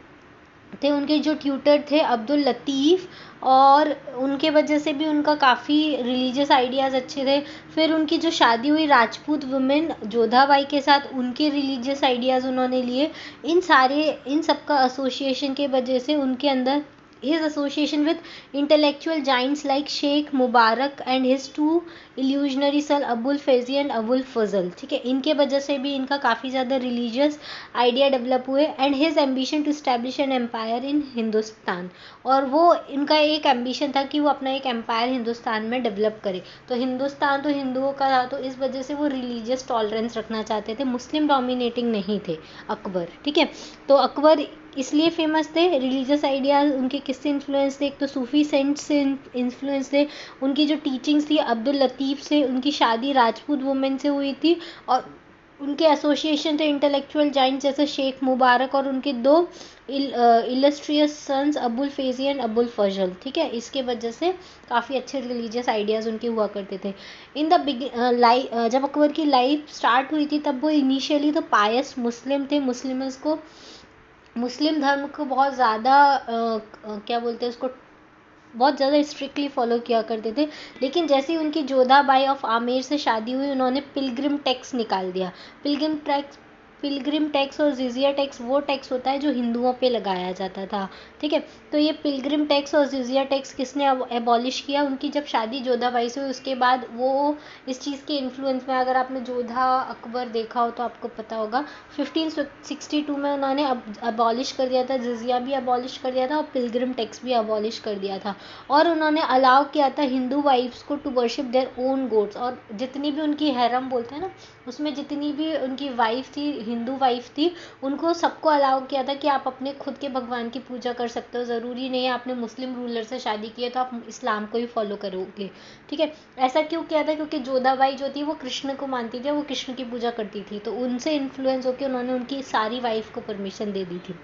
A: थे, उनके जो ट्यूटर थे अब्दुल लतीफ़, और उनके वजह से भी उनका काफ़ी रिलीजियस आइडियाज़ अच्छे थे. फिर उनकी जो शादी हुई राजपूत वुमेन जोधाबाई के साथ, उनके रिलीजियस आइडियाज़ उन्होंने लिए. इन सब का एसोसिएशन के वजह से उनके अंदर his association with intellectual giants like Sheikh Mubarak and his two illusionary son Abul Faizi and Abul Fazl. ठीक है, इनके वजह से भी इनका काफ़ी ज़्यादा रिलीजियस आइडिया डेवलप हुए. And his ambition to stablish an empire in Hindustan, और वो इनका एक एम्बिशन था कि वो अपना एक एम्पायर हिंदुस्तान में डेवलप करे. तो हिंदुस्तान तो हिंदुओं का था, तो इस वजह से वो रिलीजियस टॉलरेंस रखना चाहते थे, मुस्लिम डोमिनेटिंग नहीं थे अकबर. ठीक है, तो अकबर इसलिए फेमस थे. रिलीजियस आइडियाज़ उनके किससे इन्फ्लुएंस थे? एक तो सूफी सेंट से इन्फ्लुएंस थे. उनकी जो टीचिंग्स थी अब्दुल लतीफ़ से, उनकी शादी राजपूत वुमेन से हुई थी, और उनके एसोसिएशन थे इंटेलेक्चुअल जाइंट जैसे शेख मुबारक और उनके दो illustrious sons Abul Faizi and Abul Fazal. ठीक है, इसके वजह से काफ़ी अच्छे रिलीजियस आइडियाज़ उनके हुआ करते थे. इन द जब अकबर की लाइफ स्टार्ट हुई थी तब वो इनिशियली तो पायस मुस्लिम थे. मुस्लिम धर्म को बहुत ज़्यादा क्या बोलते हैं उसको, बहुत ज़्यादा स्ट्रिक्टली फॉलो किया करते थे. लेकिन जैसे ही उनकी जोधाबाई ऑफ आमेर से शादी हुई उन्होंने पिलग्रिम टैक्स निकाल दिया. पिलग्रिम टैक्स और जिजिया टैक्स वो टैक्स होता है जो हिंदुओं पे लगाया जाता था. ठीक है, तो ये पिलग्रिम टैक्स और जिजिया टैक्स किसने एबॉलिश किया? उनकी जब शादी जोधाबाई से हुई उसके बाद वो इस चीज़ के इन्फ्लुएंस में, अगर आपने जोधा अकबर देखा हो तो आपको पता होगा, 1562 में उन्होंने अबॉलिश कर दिया था, जिजिया भी अबॉलिश कर दिया था और पिलग्रिम टैक्स भी अबॉलिश कर दिया था. और उन्होंने अलाउ किया था हिंदू वाइफ्स को to worship their own gods. और जितनी भी उनकी हैरम बोलते हैं ना, उसमें जितनी भी उनकी वाइफ थी, हिंदू वाइफ थी, उनको सबको अलाउ किया था कि आप अपने खुद के भगवान की पूजा कर सकते हो. ज़रूरी नहीं है आपने मुस्लिम रूलर से शादी की है तो आप इस्लाम को ही फॉलो करोगे. ठीक है, ऐसा क्यों किया था? क्योंकि जोधाबाई जो थी वो कृष्ण को मानती थी, वो कृष्ण की पूजा करती थी, तो उनसे इन्फ्लुएंस होकर उन्होंने उनकी सारी वाइफ को परमिशन दे दी थी.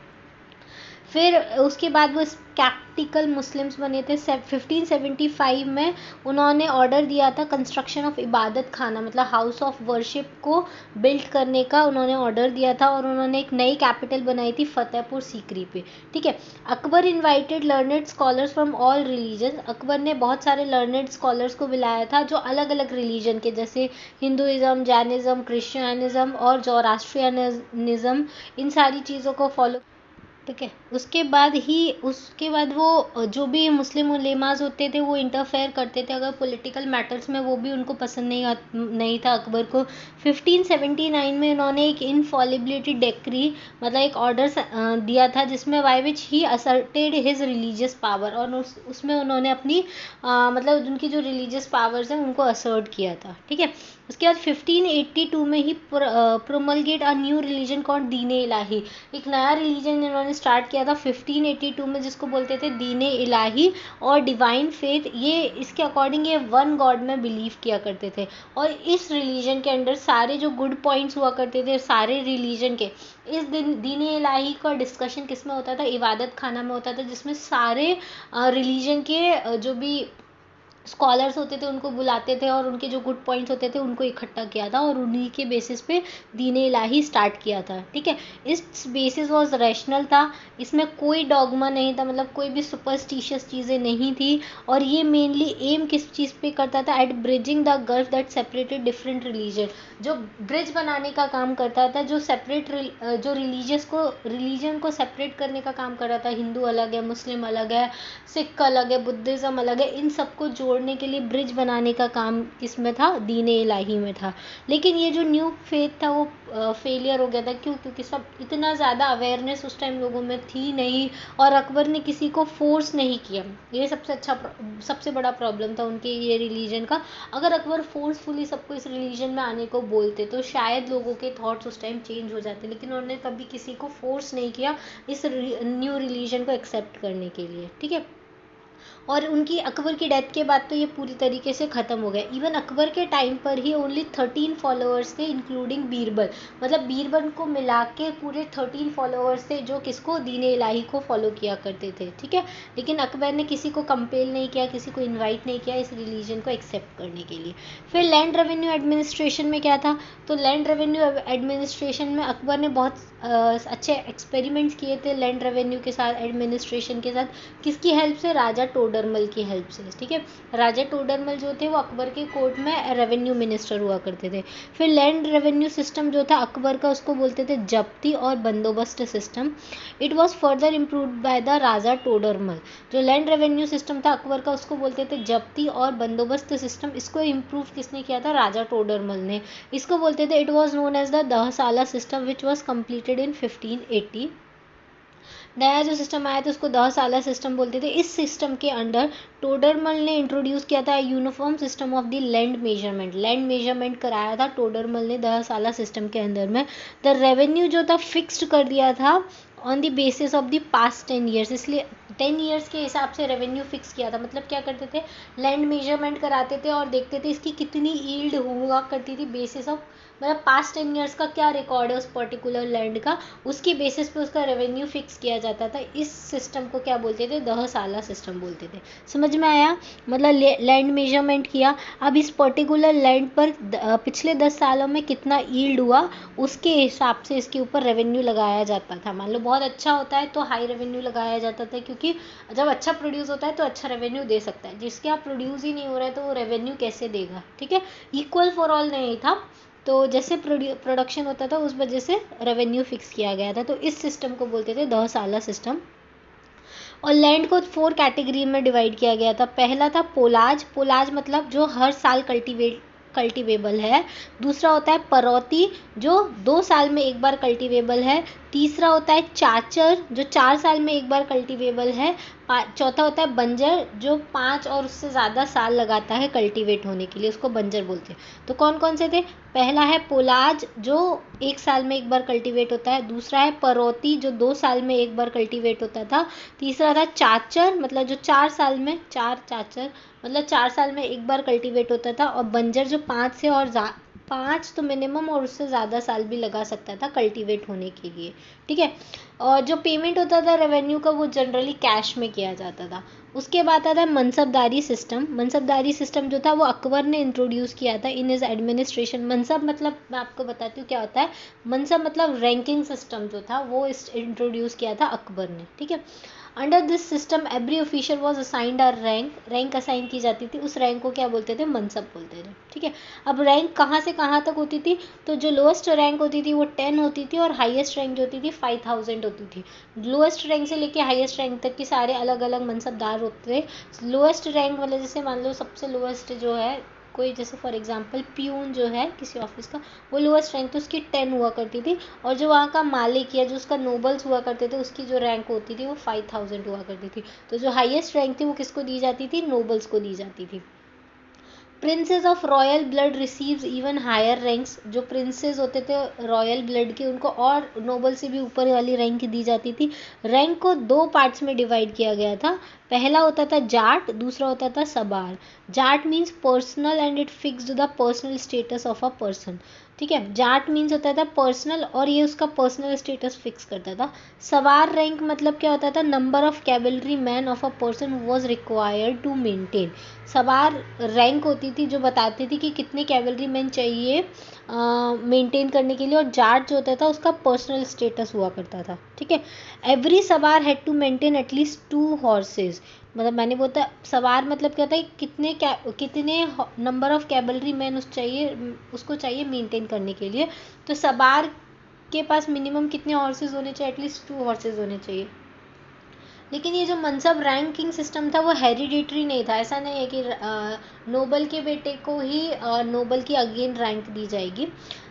A: फिर उसके बाद वो स्केप्टिकल मुस्लिम्स बने थे। 1575 में उन्होंने ऑर्डर दिया था कंस्ट्रक्शन ऑफ इबादत खाना, मतलब हाउस ऑफ वर्शिप को बिल्ड करने का उन्होंने ऑर्डर दिया था, और उन्होंने एक नई कैपिटल बनाई थी फतेहपुर सीकरी पे। ठीक है। Akbar invited learned scholars from all religion. Akbar ने बहुत सारे लर्नेड स्कॉलर्स को बुलाया था जो अलग अलग रिलीजन के, जैसे हिंदुइज्म, जैनिज्म, क्रिश्चियनिज्म और जोरास्ट्रियनिज्म, इन सारी चीज़ों को फॉलो। ठीक है। उसके बाद वो जो भी मुस्लिम उलेमाज होते थे वो इंटरफेयर करते थे अगर पॉलिटिकल मैटर्स में, वो भी उनको पसंद नहीं था अकबर को। 1579 में उन्होंने एक इनफॉलिबिलिटी डेक्री, मतलब एक ऑर्डर दिया था जिसमें by which he asserted his religious power, और उसमें उन्होंने अपनी मतलब उनकी जो रिलीजियस पावर्स हैं उनको असर्ट किया था। ठीक है। उसके बाद 1582 में he promulgate a new religion called Din Ilahi, एक नया रिलीजन इन्होंने स्टार्ट किया था 1582 में जिसको बोलते थे दीन इलाही और डिवाइन फेथ। ये इसके अकॉर्डिंग ये वन गॉड में बिलीव किया करते थे, और इस रिलीजन के अंडर सारे जो गुड पॉइंट्स हुआ करते थे सारे रिलीजन के, इस दीन इलाही का डिस्कशन किस में होता था, इबादत खाना में होता था, जिसमें सारे रिलीजन के जो भी स्कॉलर्स होते थे उनको बुलाते थे और उनके जो गुड पॉइंट्स होते थे उनको इकट्ठा किया था और उन्हीं के बेसिस पे दीन इलाही स्टार्ट किया था। ठीक है। इस बेसिस वॉज रैशनल था, इसमें कोई डॉगमा नहीं था, मतलब कोई भी सुपरस्टिशियस चीज़ें नहीं थी, और ये मेनली एम किस चीज़ पे करता था, at bridging the gulf that separated different religion, जो ब्रिज बनाने का काम करता था, जो सेपरेट जो रिलीजन को सेपरेट करने का काम कर रहा था। हिंदू अलग है, मुस्लिम अलग है, सिख अलग है, बुद्धिज़्म अलग है, इन सबको जोड़ने के लिए ब्रिज बनाने का काम किसमें था, दीन इलाही में था। लेकिन ये जो न्यू फेथ था वो फेलियर हो गया था। क्यों? क्योंकि सब इतना ज़्यादा अवेयरनेस उस टाइम लोगों में थी नहीं, और अकबर ने किसी को फोर्स नहीं किया। ये सबसे बड़ा प्रॉब्लम था उनके ये रिलीजन का। अगर अकबर फोर्सफुली सबको इस रिलीजन में आने को बोलते तो शायद लोगों के थॉट्स उस टाइम चेंज हो जाते, लेकिन उन्होंने कभी किसी को फोर्स नहीं किया इस न्यू रिलीजन को एक्सेप्ट करने के लिए। ठीक है। और उनकी अकबर की डेथ के बाद तो ये पूरी तरीके से ख़त्म हो गया। इवन अकबर के टाइम पर ही ओनली 13 फॉलोअर्स थे, इंक्लूडिंग बीरबल, मतलब बीरबल को मिला के पूरे 13 फॉलोअर्स थे जो किसको, दीन इलाही को फॉलो किया करते थे। ठीक है। लेकिन अकबर ने किसी को कंपेल नहीं किया, किसी को इन्वाइट नहीं किया इस रिलीजन को एक्सेप्ट करने के लिए। फिर लैंड रेवेन्यू एडमिनिस्ट्रेशन में क्या था, तो लैंड रेवेन्यू एडमिनिस्ट्रेशन में अकबर ने बहुत अच्छे एक्सपेरिमेंट्स किए थे लैंड रेवेन्यू के साथ, एडमिनिस्ट्रेशन के साथ। किसकी हेल्प से, राजा टोडरमल की हेल्प से। ठीक है। राजा टोडरमल जो थे वो अकबर के कोर्ट में रेवेन्यू मिनिस्टर हुआ करते थे। फिर लैंड रेवेन्यू सिस्टम जो था अकबर का, उसको बोलते थे जब्ती और bandobast system. It was further improved by the Raja Todarmal. जो लैंड रेवेन्यू सिस्टम था अकबर का उसको बोलते थे जब्ती और बंदोबस्त सिस्टम। इसको इम्प्रूव किसने किया था, राजा टोडरमल ने। इसको बोलते थे, it was known as the 10 sala system which was completed in 1580। नया जो सिस्टम आया था उसको 10 साला सिस्टम बोलते थे। इस सिस्टम के अंडर टोडरमल ने इंट्रोड्यूस किया था uniform system of the land measurement कराया था टोडरमल ने 10 साला सिस्टम के अंदर में। द रेवेन्यू जो था फिक्स्ड कर दिया था on the basis of the past 10 years, इसलिए 10 ईयर्स के हिसाब से रेवेन्यू फिक्स किया था। मतलब क्या करते थे, लैंड मेजरमेंट कराते थे और देखते थे इसकी कितनी ईल्ड हुआ करती थी, बेसिस ऑफ मतलब पास्ट 10 ईयर्स का क्या रिकॉर्ड है उस पर्टिकुलर लैंड का, उसकी बेसिस पे उसका रेवेन्यू फिक्स किया जाता था। इस सिस्टम को क्या बोलते थे, 10 साला सिस्टम बोलते थे। समझ में आया, मतलब लैंड मेजरमेंट किया। अब इस पर्टिकुलर लैंड पर पिछले 10 सालों में कितना ईल्ड हुआ उसके हिसाब से इसके ऊपर रेवेन्यू लगाया जाता था। मान लो बहुत अच्छा होता है तो हाई रेवेन्यू लगाया जाता था, क्योंकि जब अच्छा प्रोड्यूस होता है तो अच्छा रेवेन्यू दे सकता है। जिसके आप प्रोड्यूस ही नहीं हो रहा है तो वो रेवेन्यू कैसे देगा। ठीक है। इक्वल फॉर ऑल नहीं था, तो जैसे प्रोडक्शन होता था उस वजह से रेवेन्यू फिक्स किया गया था। तो इस सिस्टम को बोलते थे 10 साला सिस्टम। और लैंड को 4 कैटेगरी में डिवाइड किया गया था। पहला था पोलाज मतलब जो हर साल कल्टिवेबल है। दूसरा होता है परौती जो 2 साल में एक बार कल्टिवेबल है। तीसरा होता है चाचर जो 4 साल में एक बार कल्टिवेबल है। चौथा होता है बंजर जो 5 और उससे ज़्यादा साल लगाता है कल्टीवेट होने के लिए, उसको बंजर बोलते हैं। तो कौन कौन से थे, पहला है पोलाज जो 1 साल में एक बार कल्टीवेट होता है। दूसरा है परौती जो 2 साल में एक बार कल्टीवेट होता था। तीसरा था चाचर मतलब जो 4 साल में 4 चाचर मतलब 4 साल में एक बार कल्टीवेट होता था। और बंजर जो 5 से और 5 तो मिनिमम और उससे ज़्यादा साल भी लगा सकता था कल्टीवेट होने के लिए, ठीक है। और जो पेमेंट होता था रेवेन्यू का वो जनरली कैश में किया जाता था। उसके बाद आता है मनसबदारी सिस्टम। मनसबदारी सिस्टम जो था वो अकबर ने इंट्रोड्यूस किया था इन इज एडमिनिस्ट्रेशन। मनसब मतलब मैं आपको बताती हूँ क्या होता है। मनसब मतलब रैंकिंग सिस्टम जो था वो इंट्रोड्यूस किया था अकबर ने, ठीक है। Under this system every official was assigned a rank assign की जाती थी। उस रैंक को क्या बोलते थे, मनसब बोलते थे, ठीक है। अब रैंक कहाँ से कहाँ तक होती थी, तो जो लोएस्ट रैंक होती थी वो 10 होती थी और हाईएस्ट रैंक जो होती थी 5000 होती थी। लोएस्ट रैंक से लेके हाईएस्ट रैंक तक के सारे अलग अलग मनसबदार होते थे। लोएस्ट रैंक मतलब जैसे मान लो सबसे लोएस्ट जो है कोई, जैसे फॉर एग्जांपल प्यून जो है किसी ऑफिस का, वो लोएस्ट रैंक तो उसकी 10 हुआ करती थी। और जो वहाँ का मालिक या जो उसका नोबल्स हुआ करते थे उसकी जो रैंक होती थी वो 5000 हुआ करती थी। तो जो हाईएस्ट रैंक थी वो किसको दी जाती थी, नोबल्स को दी जाती थी। Princes of royal blood receives even higher ranks. जो प्रिंसेस होते थे रॉयल ब्लड के उनको और नोबल से भी ऊपर वाली रैंक दी जाती थी। रैंक को 2 पार्ट्स में डिवाइड किया गया था। पहला होता था जाट, दूसरा होता था सबार। Jat means personal and it fixed the personal status of a person, ठीक है। जाट मीन्स होता था पर्सनल और ये उसका पर्सनल स्टेटस फिक्स करता था। सवार रैंक मतलब क्या होता था, number of cavalry man of a person was required to maintain. सवार रैंक होती थी जो बताती थी कि कितने कैवलरी मैन चाहिए मेंटेन करने के लिए। और जाट जो होता था उसका पर्सनल स्टेटस हुआ करता था, ठीक है। Every sawar had to maintain at least 2 horses. मतलब मैंने बोलता सवार मतलब क्या होता है, कितने नंबर ऑफ कैवलरी मैन उसको चाहिए मेंटेन करने के लिए। तो सवार के पास मिनिमम कितने हॉर्सेज होने चाहिए, एटलीस्ट 2 हॉर्सेज होने चाहिए। लेकिन ये जो मनसब रैंकिंग सिस्टम था वो हेरिडिटरी नहीं था। ऐसा नहीं है कि नोबल के बेटे को ही नोबल की अगेन रैंक दी जाएगी।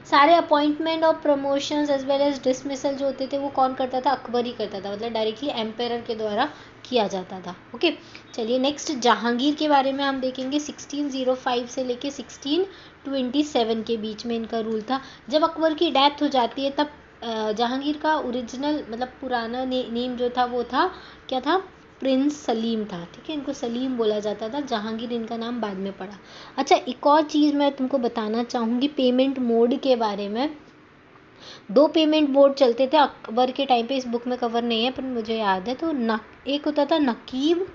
A: सारे अपॉइंटमेंट और promotions as well as dismissal जो होते थे वो कौन करता था, अकबर ही करता था। मतलब डायरेक्टली एम्पायर के द्वारा किया जाता था, ओके। चलिए नेक्स्ट जहांगीर के बारे में हम देखेंगे। 1605 से लेके 1627 के बीच में इनका रूल था। जब अकबर की डेथ हो जाती है तब जहांगीर का ओरिजिनल मतलब पुराना नेम जो था वो था क्या था, प्रिंस सलीम था, ठीक है। इनको सलीम बोला जाता था, जहांगीर इनका नाम बाद में पड़ा। अच्छा एक और चीज़ मैं तुमको बताना चाहूँगी पेमेंट मोड के बारे में। 2 पेमेंट मोड चलते थे अकबर के टाइम पे, इस बुक में कवर नहीं है पर मुझे याद है। तो एक होता था नकीब,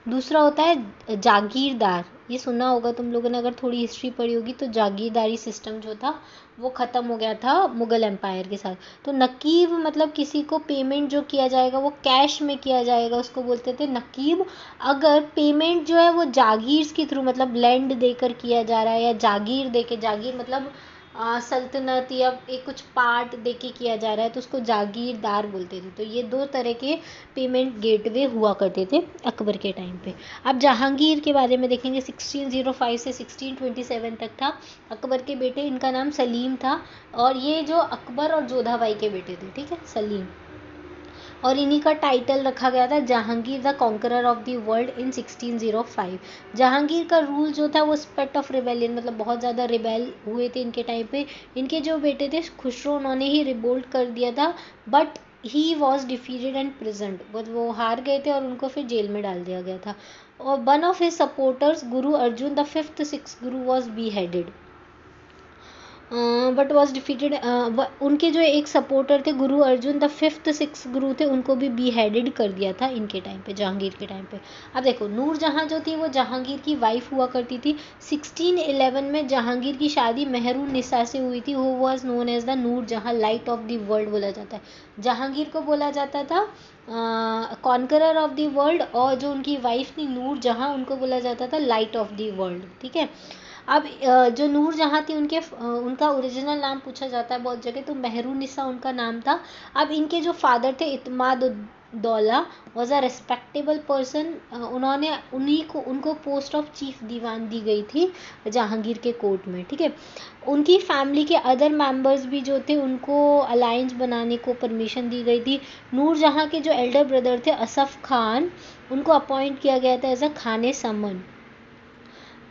A: दूसरा होता है जागीरदार। ये सुना होगा तुम लोगों ने अगर थोड़ी हिस्ट्री पढ़ी होगी। तो जागीरदारी सिस्टम जो था वो ख़त्म हो गया था मुग़ल एम्पायर के साथ। तो नकीब मतलब किसी को पेमेंट जो किया जाएगा वो कैश में किया जाएगा, उसको बोलते थे नकीब। अगर पेमेंट जो है वो जागीर के थ्रू मतलब लैंड देकर किया जा रहा है या जागीर देके, जागीर मतलब सल्तनत या एक कुछ पार्ट देके किया जा रहा है तो उसको जागीरदार बोलते थे। तो ये 2 तरह के पेमेंट गेटवे हुआ करते थे अकबर के टाइम पे। अब जहांगीर के बारे में देखेंगे। 1605 से 1627 तक था। अकबर के बेटे, इनका नाम सलीम था। और ये जो अकबर और जोधाबाई के बेटे थे, ठीक है, सलीम। और इन्हीं का टाइटल रखा गया था Jahangir the conqueror of the world in 1605। Jahangir का रूल जो था वो स्पेट ऑफ रिबेलियन मतलब बहुत ज़्यादा रिबेल हुए थे इनके टाइम पे। इनके जो बेटे थे खुसरो, उन्होंने ही रिवोल्ट कर दिया था but he was defeated and present. वो हार गए थे और उनको फिर जेल में डाल दिया गया था। और one of his supporters Guru Arjun the 5th Sikh Guru was be headed but was defeated. उनके जो एक सपोर्टर थे गुरु अर्जुन द 5th सिख गुरु थे, उनको भी बी हेडेड कर दिया था इनके टाइम पे, जहांगीर के टाइम पे। अब देखो नूरजहां जो थी वो जहांगीर की वाइफ हुआ करती थी। 1611 में जहांगीर की शादी मेहरुन्निसा से हुई थी। वो was known as the Nurjahan light of the world बोला जाता है। जहांगीर को बोला जाता था कॉन्करर ऑफ द वर्ल्ड और जो उनकी वाइफ थी नूरजहां उनको बोला जाता था लाइट ऑफ द वर्ल्ड, ठीक है। अब जो नूरजहां थी उनका ओरिजिनल नाम पूछा जाता है बहुत जगह, तो मेहरुन्निसा उनका नाम था। अब इनके जो फादर थे Itimad Daula was a respectable person. उनको पोस्ट ऑफ चीफ दीवान दी गई थी जहांगीर के कोर्ट में, ठीक है। उनकी फैमिली के अदर मेंबर्स भी जो थे उनको अलायंस बनाने को परमिशन दी गई थी। नूरजहां के जो एल्डर ब्रदर थे असफ खान, उनको अपॉइंट किया गया था एज अ खाने समन।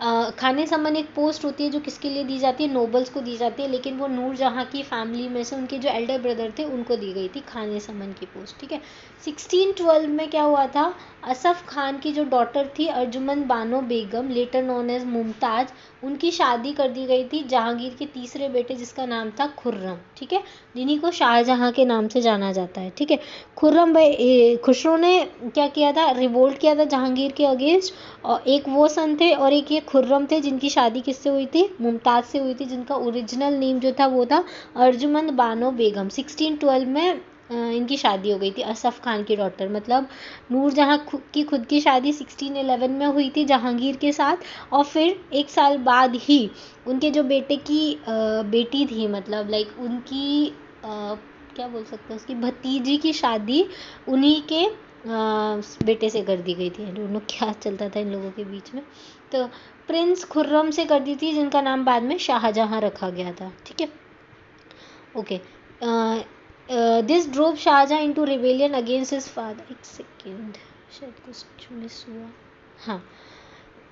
A: खाने समन एक पोस्ट होती है जो किसके लिए दी जाती है, नोबल्स को दी जाती है, लेकिन वो नूरजहाँ की फैमिली में से उनके जो एल्डर ब्रदर थे उनको दी गई थी खाने समन की पोस्ट, ठीक है। 1612 में क्या हुआ था, असफ खान की जो डॉटर थी Arjumand Bano Begum, letter known as Mumtaz, उनकी शादी कर दी गई थी जहांगीर के तीसरे बेटे जिसका नाम था खुर्रम, ठीक है, जिन्हीं को शाहजहां के नाम से जाना जाता है, ठीक है। खुर्रम भाई खुसरो ने क्या किया था, रिवोल्ट किया था जहांगीर के अगेंस्ट, और एक वो सन थे और एक ये खुर्रम थे जिनकी शादी किससे हुई थी, मुमताज़ से हुई थी, जिनका ओरिजिनल नेम जो था वो था अर्जुमंद बानो बेगम। 1612 में इनकी शादी हो गई थी असफ खान की डॉटर, मतलब नूरजहाँ की खुद की शादी 1611 में हुई थी जहांगीर के साथ, और फिर एक साल बाद ही उनके जो बेटे की बेटी थी, मतलब लाइक उनकी क्या बोल सकते हैं, उसकी भतीजी की शादी उन्हीं के बेटे से कर दी गई थी। दोनों क्या चलता था इन लोगों के बीच में, तो प्रिंस खुर्रम से कर दी थी जिनका नाम बाद में शाहजहां रखा गया था, ठीक है। Okay, this drove Shahjahan into rebellion against his father. एक सेकेंड, शायद कुछ मिस हुआ, हाँ,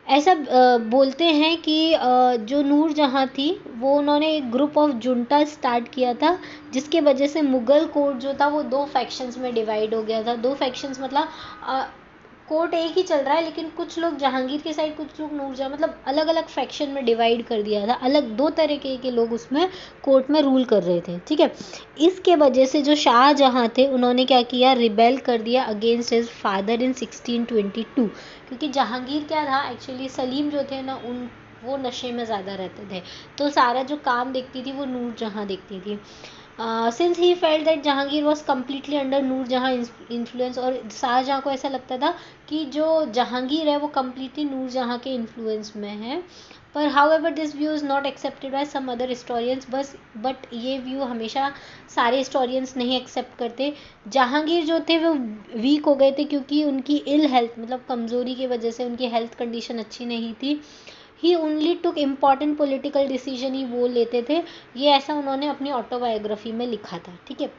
A: ऐसा बोलते हैं कि जो नूरजहाँ थी वो उन्होंने एक ग्रुप ऑफ जुंटा स्टार्ट किया था, जिसके वजह से मुग़ल कोर्ट जो था वो 2 फैक्शंस में डिवाइड हो गया था। 2 फैक्शंस मतलब कोर्ट एक ही चल रहा है, लेकिन कुछ लोग जहांगीर के साइड, कुछ लोग नूरजहाँ, मतलब अलग अलग फैक्शन में डिवाइड कर दिया था। अलग 2 तरह के लोग उसमें कोर्ट में रूल कर रहे थे, ठीक है। इसके वजह से जो शाहजहाँ थे उन्होंने क्या किया, रिबेल कर दिया अगेंस्ट हिज फादर इन 1622, क्योंकि जहांगीर क्या था एक्चुअली, सलीम जो थे ना वो नशे में ज़्यादा रहते थे, तो सारा जो काम देखती थी वो नूरजहाँ देखती थी। Since he felt that Jahangir was completely under Nurjahan influence, और शाहजहाँ को ऐसा लगता था कि जो जहांगीर है वो कम्प्लीटली नूरजहाँ के इन्फ्लुएंस में है। पर however this view is not accepted by some other historians, but ये व्यू हमेशा सारे हिस्टोरियंस नहीं एक्सेप्ट करते। जहांगीर जो थे वो वीक हो गए थे क्योंकि उनकी इल हेल्थ, मतलब कमज़ोरी की वजह से उनकी हेल्थ कंडीशन अच्छी नहीं थी। He only took important political decision ही वो लेते थे, ये ऐसा उन्होंने अपनी ऑटोबायोग्राफी में लिखा था, ठीक है।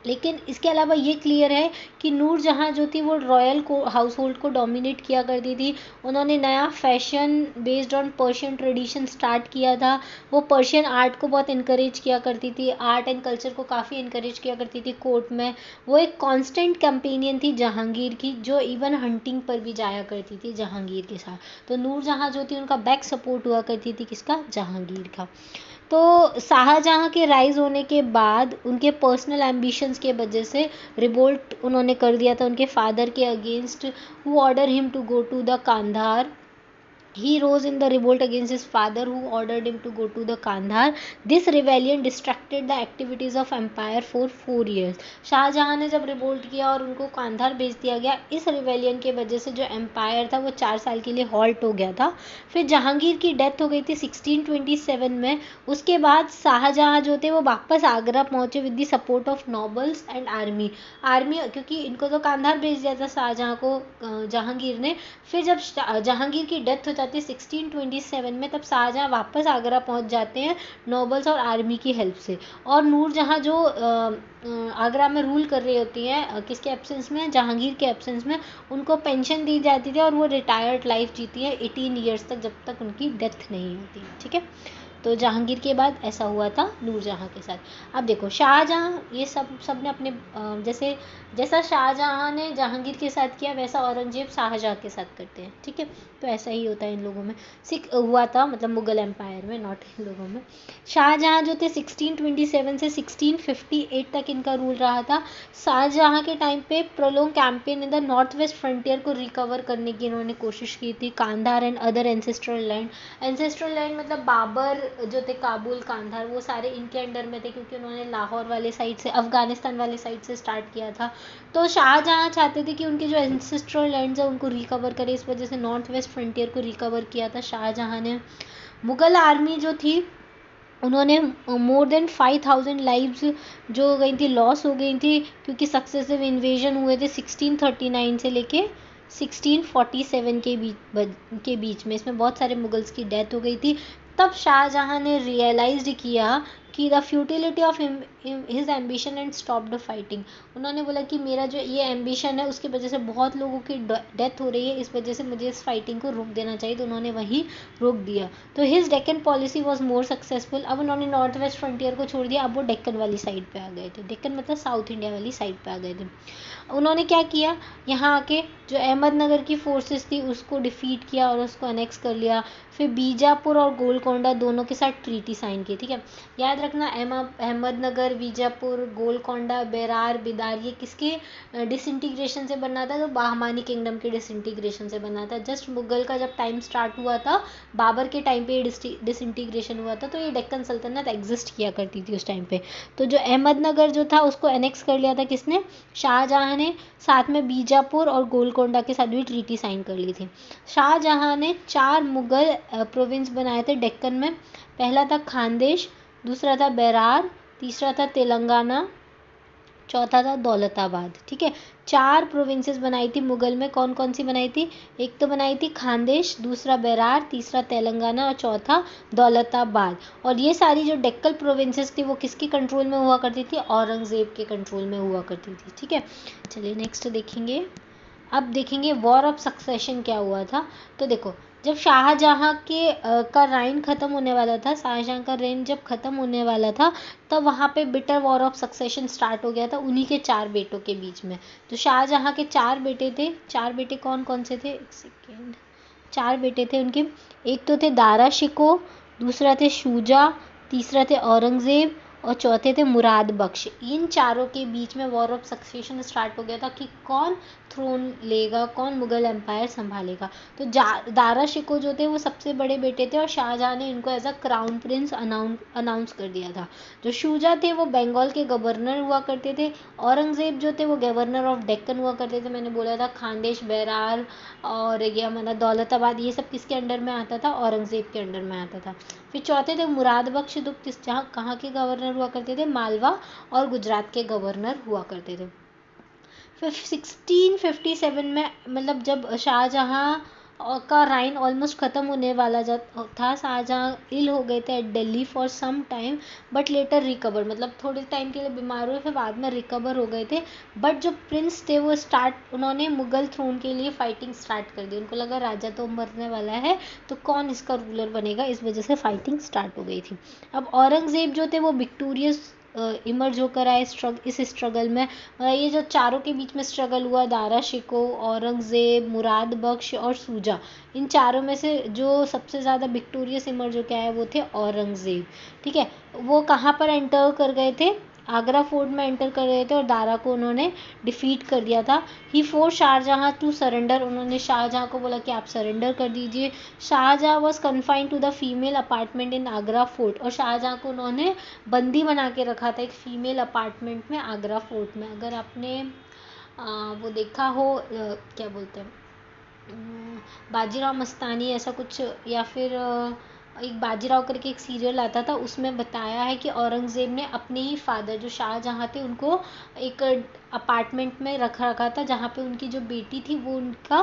A: लेकिन इसके अलावा ये क्लियर है कि नूरजहाँ जो थी वो रॉयल को हाउस होल्ड को डोमिनेट किया करती थी। उन्होंने नया fashion based on Persian tradition start किया था। वो पर्शियन आर्ट को बहुत इनकरेज किया करती थी, आर्ट एंड कल्चर को काफ़ी इनकरेज किया करती थी कोर्ट में। वो एक कांस्टेंट कैंपेनियन थी जहांगीर की, जो इवन हंटिंग पर भी जाया करती थी जहांगीर के साथ। तो नूरजहाँ जो थी उनका बैक सपोर्ट हुआ करती थी किसका, जहांगीर का। तो शाहजहाँ के राइज होने के बाद उनके पर्सनल एम्बिशंस के वजह से रिवोल्ट उन्होंने कर दिया था उनके फादर के against, who order him to go to the Kandahar. He rose in the revolt against his father, who ordered him to go to the Kandahar. This rebellion distracted the activities of empire for 4 years. Shahjahan ने जब revolt किया और उनको कांधार भेज दिया गया, इस rebellion के वजह से जो एम्पायर था वो 4 साल के लिए हॉल्ट हो गया था। फिर जहांगीर की डेथ हो गई थी 1627 में। उसके बाद शाहजहाँ जो थे वो वापस आगरा पहुँचे with the support of nobles and army, क्योंकि इनको तो कांधार भेज दिया था शाहजहाँ को जहांगीर ने। फिर जब जहांगीर की डेथ हो जाती है 1627 में, तब शाहजहाँ वापस आगरा पहुंच जाते हैं नोबल्स और आर्मी की हेल्प से। और नूरजहाँ जो आगरा में रूल कर रही होती हैं किसके एब्सेंस में, जहांगीर के एब्सेंस में, उनको पेंशन दी जाती थी और वो रिटायर्ड लाइफ जीती है 18 ईयर्स तक, जब तक उनकी डेथ नहीं होती, ठीक है। तो जहांगीर के बाद ऐसा हुआ था नूरजहाँ के साथ। अब देखो शाहजहाँ, ये सब ने अपने जैसा शाहजहाँ ने जहांगीर के साथ किया वैसा औरंगजेब शाहजहाँ के साथ करते हैं, ठीक है। तो ऐसा ही होता है इन लोगों में, हुआ था मतलब मुगल एम्पायर में, नॉट इन लोगों में। शाहजहाँ जो थे 1627 से 1658 तक इनका रूल रहा था। शाहजहाँ के टाइम पे prolong campaign in the north west frontier को रिकवर करने की इन्होंने कोशिश की थी, Kandahar and other ancestral land मतलब बाबर जो थे, काबुल, कांधार, वो सारे इनके अंडर में थे, क्योंकि उन्होंने लाहौर वाले साइड से, अफगानिस्तान वाले साइड से स्टार्ट किया था। तो शाहजहाँ चाहते थे कि उनके जो एंसेस्ट्रल लैंड्स हैं उनको रिकवर करें, इस वजह से नॉर्थ वेस्ट फ्रंटियर को रिकवर किया था शाहजहाँ ने। मुगल आर्मी जो थी उन्होंने मोर देन 5000 लाइव्स जो हो गई थी, लॉस हो गई थी, क्योंकि सक्सेसिव इन्वेजन हुए थे 1639 से लेके 1647 के बीच में। इसमें बहुत सारे मुगल्स की डेथ हो गई थी। तब शाहजहाँ ने रियलाइज्ड किया कि the futility of his ambition and stop the fighting. उन्होंने बोला कि मेरा जो ये एम्बिशन है उसकी वजह से बहुत लोगों की डेथ हो रही है, इस वजह से मुझे इस फाइटिंग को रोक देना चाहिए, तो उन्होंने वहीं रोक दिया। तो his Deccan policy was more successful. अब उन्होंने नॉर्थ वेस्ट फ्रंटियर को छोड़ दिया, अब वो डेक्कन वाली साइड पे आ गए थे। डेक्कन मतलब साउथ इंडिया वाली साइड पे आ गए थे। उन्होंने क्या किया, यहाँ आके जो अहमदनगर की फोर्सेस थी उसको डिफीट किया और उसको अनेक्स कर लिया। फिर बीजापुर और गोलकोंडा दोनों के साथ ट्रीटी साइन की। ठीक है, याद रखना अहमदनगर, बीजापुर, गोलकोंडा, बेरार, बिदार ये किसके डिसइंटीग्रेशन से बना था? तो बाहमानी किंगडम के डिसइंटीग्रेशन से बना था। जस्ट मुगल का जब टाइम स्टार्ट हुआ था, बाबर के टाइम पे डिसइंटीग्रेशन हुआ था, तो ये डेक्कन सल्तनत एग्जिस्ट किया करती थी उस टाइम पे। तो जो अहमदनगर जो था उसको एनेक्स कर लिया था किसने? शाहजहां ने। साथ में बीजापुर और गोलकोंडा के साथ भी ट्रीटी साइन कर ली थी। शाहजहां ने 4 मुगल प्रोविंस बनाए थे डेक्कन में। पहला था खानदेश, दूसरा था बेरार, तीसरा था तेलंगाना, चौथा था दौलताबाद। ठीक है, 4 प्रोविंसेस बनाई थी मुगल में। कौन कौन सी बनाई थी? एक तो बनाई थी खानदेश, दूसरा बेरार, तीसरा तेलंगाना और चौथा दौलताबाद। और ये सारी जो डेक्कन प्रोविंसेस थी वो किसके कंट्रोल में हुआ करती थी? औरंगजेब के कंट्रोल में हुआ करती थी। ठीक है, चलिए नेक्स्ट देखेंगे। अब देखेंगे वॉर ऑफ सक्सेशन क्या हुआ था। तो देखो, जब शाहजहां के का रेन ख़त्म होने वाला था, शाहजहां का रेन जब ख़त्म होने वाला था, तब वहाँ पे bitter war of succession start हो गया था उन्हीं के 4 बेटों के बीच में। तो शाहजहां के 4 बेटे थे। 4 बेटे कौन कौन से थे? एक सेकेंड। 4 बेटे थे उनके। एक तो थे दारा शिकोह, दूसरा थे शुजा, तीसरा थे औरंगजेब और चौथे थे मुराद बख्श। इन चारों के बीच में वॉर ऑफ सक्सेशन स्टार्ट हो गया था कि कौन थ्रोन लेगा, कौन मुगल एम्पायर संभालेगा। तो दारा शिकोह जो थे वो सबसे बड़े बेटे थे और शाहजहां ने इनको as a crown prince announce कर दिया था। जो शुजा थे वो बंगाल के गवर्नर हुआ करते थे। औरंगजेब जो थे वो गवर्नर ऑफ डेक्कन हुआ करते थे। मैंने बोला था खानदेश, बेरार और ये हमारा दौलताबाद, ये सब किसके अंडर में आता था? औरंगजेब के अंडर में आता था। फिर चौथे थे मुराद बख्श, जो जहाँ कहाँ के गवर्नर हुआ करते थे? मालवा और गुजरात के गवर्नर हुआ करते थे। फिर 1657 में, मतलब जब शाहजहां का राइन ऑलमोस्ट ख़त्म होने वाला था, शाहजहां इल हो गए थे at Delhi for some time but later recover. मतलब थोड़े टाइम के लिए बीमार हुए, फिर बाद में रिकवर हो गए थे। बट जो प्रिंस थे वो उन्होंने मुगल थ्रोन के लिए फाइटिंग स्टार्ट कर दी। उनको लगा राजा तो मरने वाला है, तो कौन इसका रूलर बनेगा, इस वजह से फाइटिंग स्टार्ट हो गई थी। अब औरंगजेब जो थे वो विक्टोरियस इमर्ज होकर आए इस स्ट्रगल में। ये जो चारों के बीच में स्ट्रगल हुआ, दारा शिकोह, औरंगजेब, मुराद बख्श और शुजा, इन चारों में से जो सबसे ज़्यादा विक्टोरियस इमर्ज होकर आए वो थे औरंगजेब। ठीक है, वो कहाँ पर एंटर कर गए थे? आगरा फोर्ट में एंटर कर गए थे और दारा को उन्होंने डिफीट कर दिया था। He force Shahjahan to surrender. उन्होंने शाहजहां को बोला कि आप सरेंडर कर दीजिए। Shahjahan was confined to the female apartment in Agra fort. और शाहजहां को उन्होंने बंदी बना के रखा था एक फीमेल अपार्टमेंट में आगरा फोर्ट में। अगर आपने वो देखा हो, क्या बोलते हैं, बाजीराव मस्तानी ऐसा कुछ, या फिर एक बाजीराव करके एक सीरियल आता था, उसमें बताया है कि औरंगजेब ने अपने ही फादर जो शाहजहां थे उनको एक अपार्टमेंट में रखा था, जहाँ पे उनकी जो बेटी थी वो उनका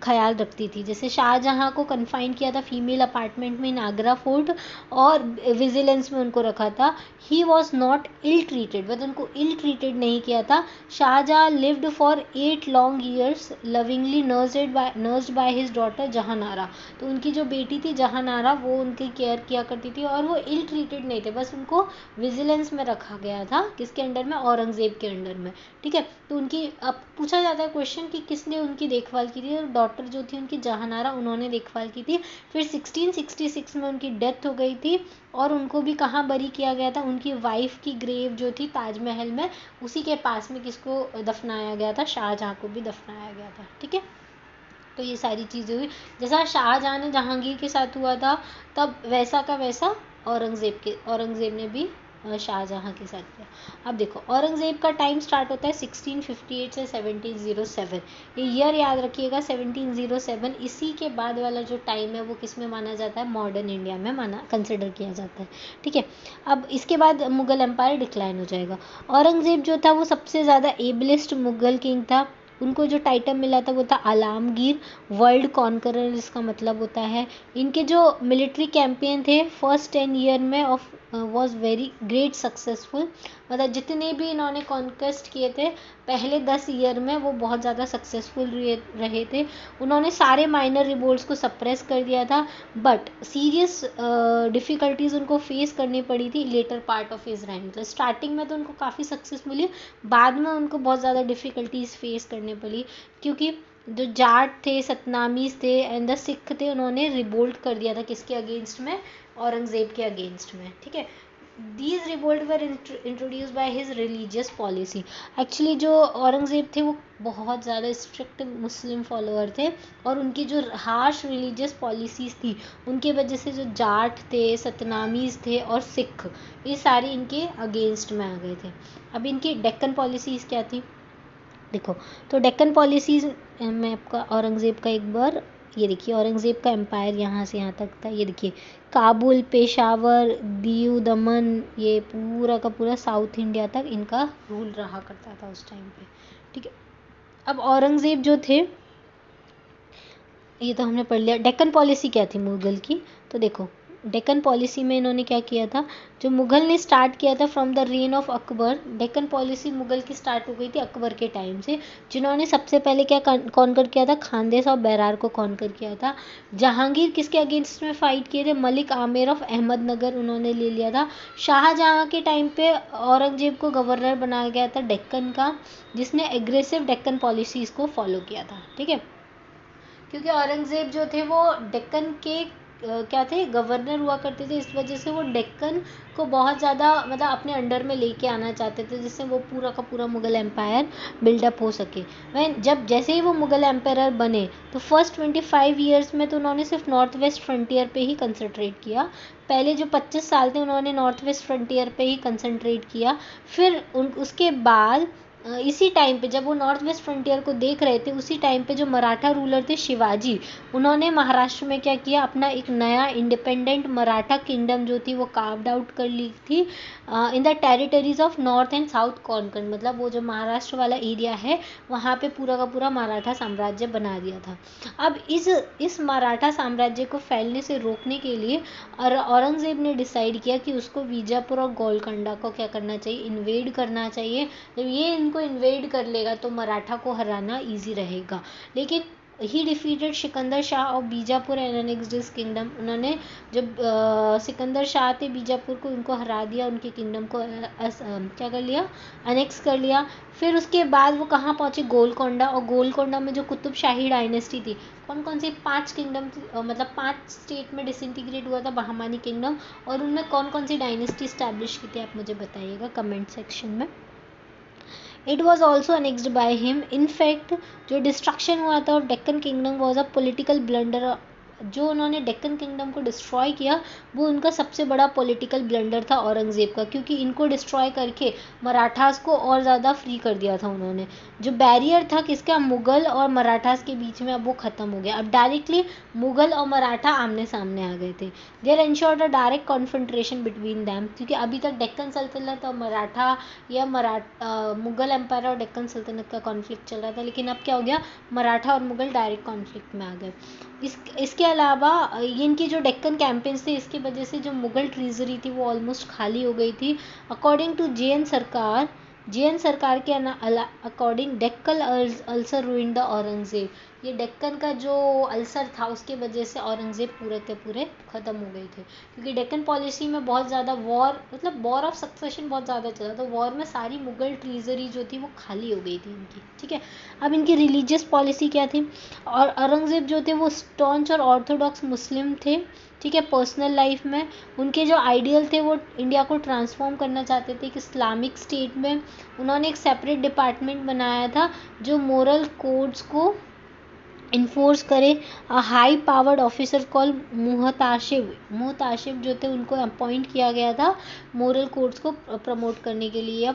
A: ख्याल रखती थी। जैसे शाहजहां को कन्फाइन किया था फीमेल अपार्टमेंट में इन आगरा फोर्ट और विजिलेंस में उनको रखा था। He was not ill treated, but उनको इल ट्रीटेड नहीं किया था। Shahjahan lived for 8 long years lovingly nursed by his daughter Jahanara. तो उनकी जो बेटी थी जहानारा वो उनकी केयर किया करती थी और वो इल ट्रीटेड नहीं थे, बस उनको विजिलेंस में रखा गया था। किसके अंडर में? औरंगजेब के अंडर में। ठीक है, तो उनकी अब पूछा जाता है क्वेश्चन कि किसने उनकी देखभाल की थी? डॉटर जो थी उनकी जहानारा, उन्होंने देखभाल की थी। फिर 1666 में उनकी डेथ हो गई थी और उनको भी कहाँ बरी किया गया था? उनकी वाइफ की ग्रेव जो थी ताजमहल में, उसी के पास में किसको दफनाया गया था? शाहजहां को भी दफनाया गया था। ठीक है, तो ये सारी चीज़ें हुई। जैसा शाहजहां ने जहांगीर के साथ हुआ था, तब वैसा का वैसा औरंगजेब ने भी शाहजहां के साथ किया। अब देखो, औरंगजेब का टाइम स्टार्ट होता है 1658 से 1707। ये ईयर याद रखिएगा, 1707। इसी के बाद वाला जो टाइम है वो किस में माना जाता है? मॉडर्न इंडिया में कंसिडर किया जाता है। ठीक है, अब इसके बाद मुगल एम्पायर डिक्लाइन हो जाएगा। औरंगजेब जो था वो सबसे ज़्यादा एबलिस्ट मुगल किंग था। उनको जो टाइटल मिला था वो था आलमगीर, वर्ल्ड कॉन्करर इसका मतलब होता है। इनके जो मिलिट्री कैंपेन थे फर्स्ट 10 ईयर में of was very great successful. मतलब जितने भी इन्होंने कॉन्क्वेस्ट किए थे पहले 10 ईयर में वो बहुत ज़्यादा सक्सेसफुल रहे थे। उन्होंने सारे माइनर रिवोल्ट्स को सप्रेस कर दिया था, बट सीरियस डिफ़िकल्टीज उनको फेस करनी पड़ी थी later part of his reign. मतलब स्टार्टिंग में तो उनको काफ़ी सक्सेस मिली, बाद में उनको बहुत ज़्यादा डिफ़िकल्टीज फेस करनी पड़ी, क्योंकि जो जाट थे, सतनामीज थे एंड द सिख थे, उन्होंने रिवोल्ट कर दिया था किसके अगेंस्ट में, औरंगजेब के अगेंस्ट में। ठीक है, these revolt were introduce by his religious policy. Actually जो औरंगजेब थे वो बहुत ज़्यादा स्ट्रिक्ट मुस्लिम फॉलोअर थे, और उनकी जो हार्श रिलीजियस पॉलिसीज़ थी उनकी वजह से जो जाट थे, सतनामीज थे और सिख, ये सारी इनके अगेंस्ट में आ गए थे। अब इनकी डेक्कन पॉलिसीज़ क्या थी देखो, तो डेक्कन पॉलिसीज़ में आपका औरंगज़ेब का एक बार ये देखिए, औरंगज़ेब का एम्पायर यहाँ से यहाँ तक था। ये देखिए, काबुल, पेशावर, दीव, दमन, ये पूरा का पूरा साउथ इंडिया तक इनका रूल रहा करता था उस टाइम पे। ठीक है, अब औरंगज़ेब जो थे, ये तो हमने पढ़ लिया। डेक्कन पॉलिसी क्या थी मुगल की, तो देखो डेक्कन पॉलिसी में इन्होंने क्या किया था, जो मुगल ने स्टार्ट किया था from the rain of Akbar. Deccan policy Mughal की स्टार्ट हो गई थी अकबर के टाइम से, जिन्होंने सबसे पहले क्या कॉन्कर किया था, खानदेश और बैरार को कॉन्कर किया था। जहांगीर किसके अगेंस्ट में फाइट किए थे, मलिक आमेर ऑफ अहमदनगर उन्होंने ले लिया था। शाहजहाँ के टाइम पे औरंगजेब को गवर्नर बनाया गया था डेक्कन का, जिसने एग्रेसिव डेक्कन पॉलिसीज को फॉलो किया था। ठीक है, क्योंकि औरंगज़ेब जो थे वो डेक्कन के क्या थे, गवर्नर हुआ करते थे, इस वजह से वो डेक्कन को बहुत ज़्यादा मतलब अपने अंडर में लेके आना चाहते थे, जिससे वो पूरा का पूरा मुग़ल एम्पायर बिल्डअप हो सके। वह जब जैसे ही वो मुग़ल एम्पायर बने तो फर्स्ट 25 ईयर्स में तो उन्होंने सिर्फ नॉर्थ वेस्ट फ्रंटियर पे ही कंसंट्रेट किया। पहले जो 25 साल थे उन्होंने नॉर्थ वेस्ट फ्रंटियर पे ही कंसंट्रेट किया। फिर उसके बाद इसी टाइम पे जब वो नॉर्थ वेस्ट फ्रंटियर को देख रहे थे, उसी टाइम पे जो मराठा रूलर थे शिवाजी, उन्होंने महाराष्ट्र में क्या किया, अपना एक नया इंडिपेंडेंट मराठा किंगडम जो थी वो कार्व्ड आउट कर ली थी in the territories of north and south Konkan. मतलब वो जो महाराष्ट्र वाला एरिया है वहाँ पे पूरा का पूरा मराठा साम्राज्य बना दिया था। अब इस मराठा साम्राज्य को फैलने से रोकने के लिए औरंगजेब ने डिसाइड किया कि उसको बीजापुर और गोलकोंडा को क्या करना चाहिए, इन्वेड करना चाहिए। जब ये इनको इन्वेड कर लेगा तो मराठा को हराना ईजी रहेगा। लेकिन ही डिफीटेड सिकंदर शाह और Bijapur and annexed his kingdom. उन्होंने जब सिकंदर शाह थे बीजापुर को, उनको हरा दिया, उनके किंगडम को क्या कर लिया, अनेक्स कर लिया। फिर उसके बाद वो कहाँ पहुँचे, गोलकोंडा। और गोलकोंडा में जो कुतुब शाही डायनेस्टी थी, कौन कौन सी 5 किंगडम मतलब 5 स्टेट में डिसइंटीग्रेट हुआ था बहमानी किंगडम, और उनमें कौन कौन सी डायनेस्टी स्टैब्लिश की थी आप मुझे बताइएगा कमेंट सेक्शन में। It was also annexed by him. In fact जो डिस्ट्रक्शन हुआ था और Deccan kingdom was a political blunder. जो उन्होंने डेक्कन किंगडम को डिस्ट्रॉय किया वो उनका सबसे बड़ा पॉलिटिकल ब्लंडर था औरंगज़ेब का, क्योंकि इनको डिस्ट्रॉय करके मराठास को और ज़्यादा फ्री कर दिया था उन्होंने। जो बैरियर था किसका, मुग़ल और मराठास के बीच में, अब वो ख़त्म हो गया। अब डायरेक्टली मुग़ल और मराठा आमने सामने आ गए थे। There ensured a direct confrontation between them, क्योंकि अभी तक डेक्कन सल्तनत और मराठा या मुग़ल एम्पायर और डेक्कन सल्तनत का कॉन्फ्लिक्ट चल रहा था, लेकिन अब क्या हो गया, मराठा और मुग़ल डायरेक्ट कॉन्फ्लिक्ट में आ गए। इसके अलावा ये इनकी जो डेक्कन कैंपेन्स थे, इसकी वजह से जो मुग़ल ट्रेजरी थी वो ऑलमोस्ट खाली हो गई थी। अकॉर्डिंग टू जे एन सरकार के according Deccan ulcer ruined the Aurangzeb. ये डेक्कन का जो अल्सर था उसके वजह से औरंगज़ेब पूरे के पूरे ख़त्म हो गए थे, क्योंकि डेक्कन पॉलिसी में बहुत ज़्यादा वॉर ऑफ सक्सेशन बहुत ज़्यादा चला, तो वॉर में सारी मुग़ल ट्रेजरी जो थी वो खाली हो गई थी इनकी। ठीक है, अब इनकी रिलीजियस पॉलिसी क्या थी, और औरंगज़ेब जो थे वो स्टॉन्च और ऑर्थोडॉक्स मुस्लिम थे। ठीक है, पर्सनल लाइफ में उनके जो आइडियल थे वो इंडिया को ट्रांसफॉर्म करना चाहते थे एक इस्लामिक स्टेट में। उन्होंने एक सेपरेट डिपार्टमेंट बनाया था जो मोरल कोड्स को इन्फोर्स करे। हाई पावर्ड ऑफिसर कॉल मुहताशिब जो थे उनको अपॉइंट किया गया था मोरल कोड्स को प्रमोट करने के लिए या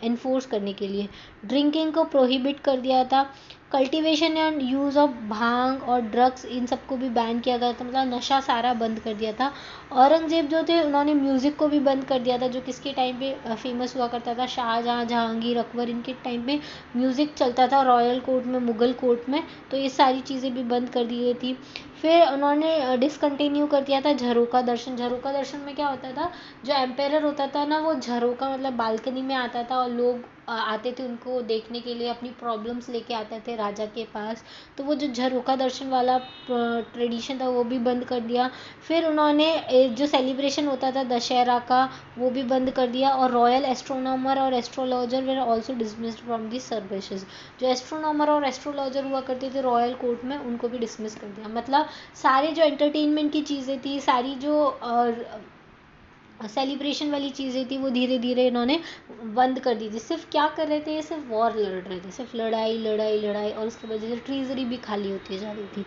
A: इन्फोर्स करने के लिए। ड्रिंकिंग को प्रोहिबिट कर दिया था। कल्टीवेशन एंड यूज़ ऑफ भांग और ड्रग्स इन सबको भी बैन किया गया था, मतलब नशा सारा बंद कर दिया था। औरंगजेब जो थे उन्होंने म्यूज़िक को भी बंद कर दिया था, जो किसके टाइम पे फेमस हुआ करता था, शाहजहाँ, जहांगीर, अकबर, इनके टाइम पे म्यूज़िक चलता था रॉयल कोर्ट में, मुग़ल कोर्ट में, तो ये सारी चीज़ें भी बंद कर दी गई थी। फिर उन्होंने डिसकंटिन्यू कर दिया था झरोका दर्शन। झरोका दर्शन में क्या होता था, जो एम्पायर होता था ना, वो झरोका मतलब बालकनी में आता था और लोग आते थे उनको देखने के लिए, अपनी प्रॉब्लम्स लेके आते थे राजा के पास। तो वो जो झरोका दर्शन वाला ट्रेडिशन था वो भी बंद कर दिया। फिर उन्होंने जो सेलिब्रेशन होता था दशहरा का, वो भी बंद कर दिया। और रॉयल एस्ट्रोनॉमर और astrologer were also dismissed from the services. जो एस्ट्रोनॉमर और एस्ट्रोलॉजर हुआ करते थे रॉयल कोर्ट में, उनको भी डिसमिस कर दिया। मतलब सारे जो एंटरटेनमेंट की चीज़ें थी, सारी जो सेलिब्रेशन वाली चीज़ें थी, वो धीरे धीरे इन्होंने बंद कर दी थी। सिर्फ क्या कर रहे थे, ये सिर्फ वॉर लड़ रहे थे, सिर्फ लड़ाई लड़ाई लड़ाई, और उसकी वजह से ट्रीजरी भी खाली होती जा रही थी।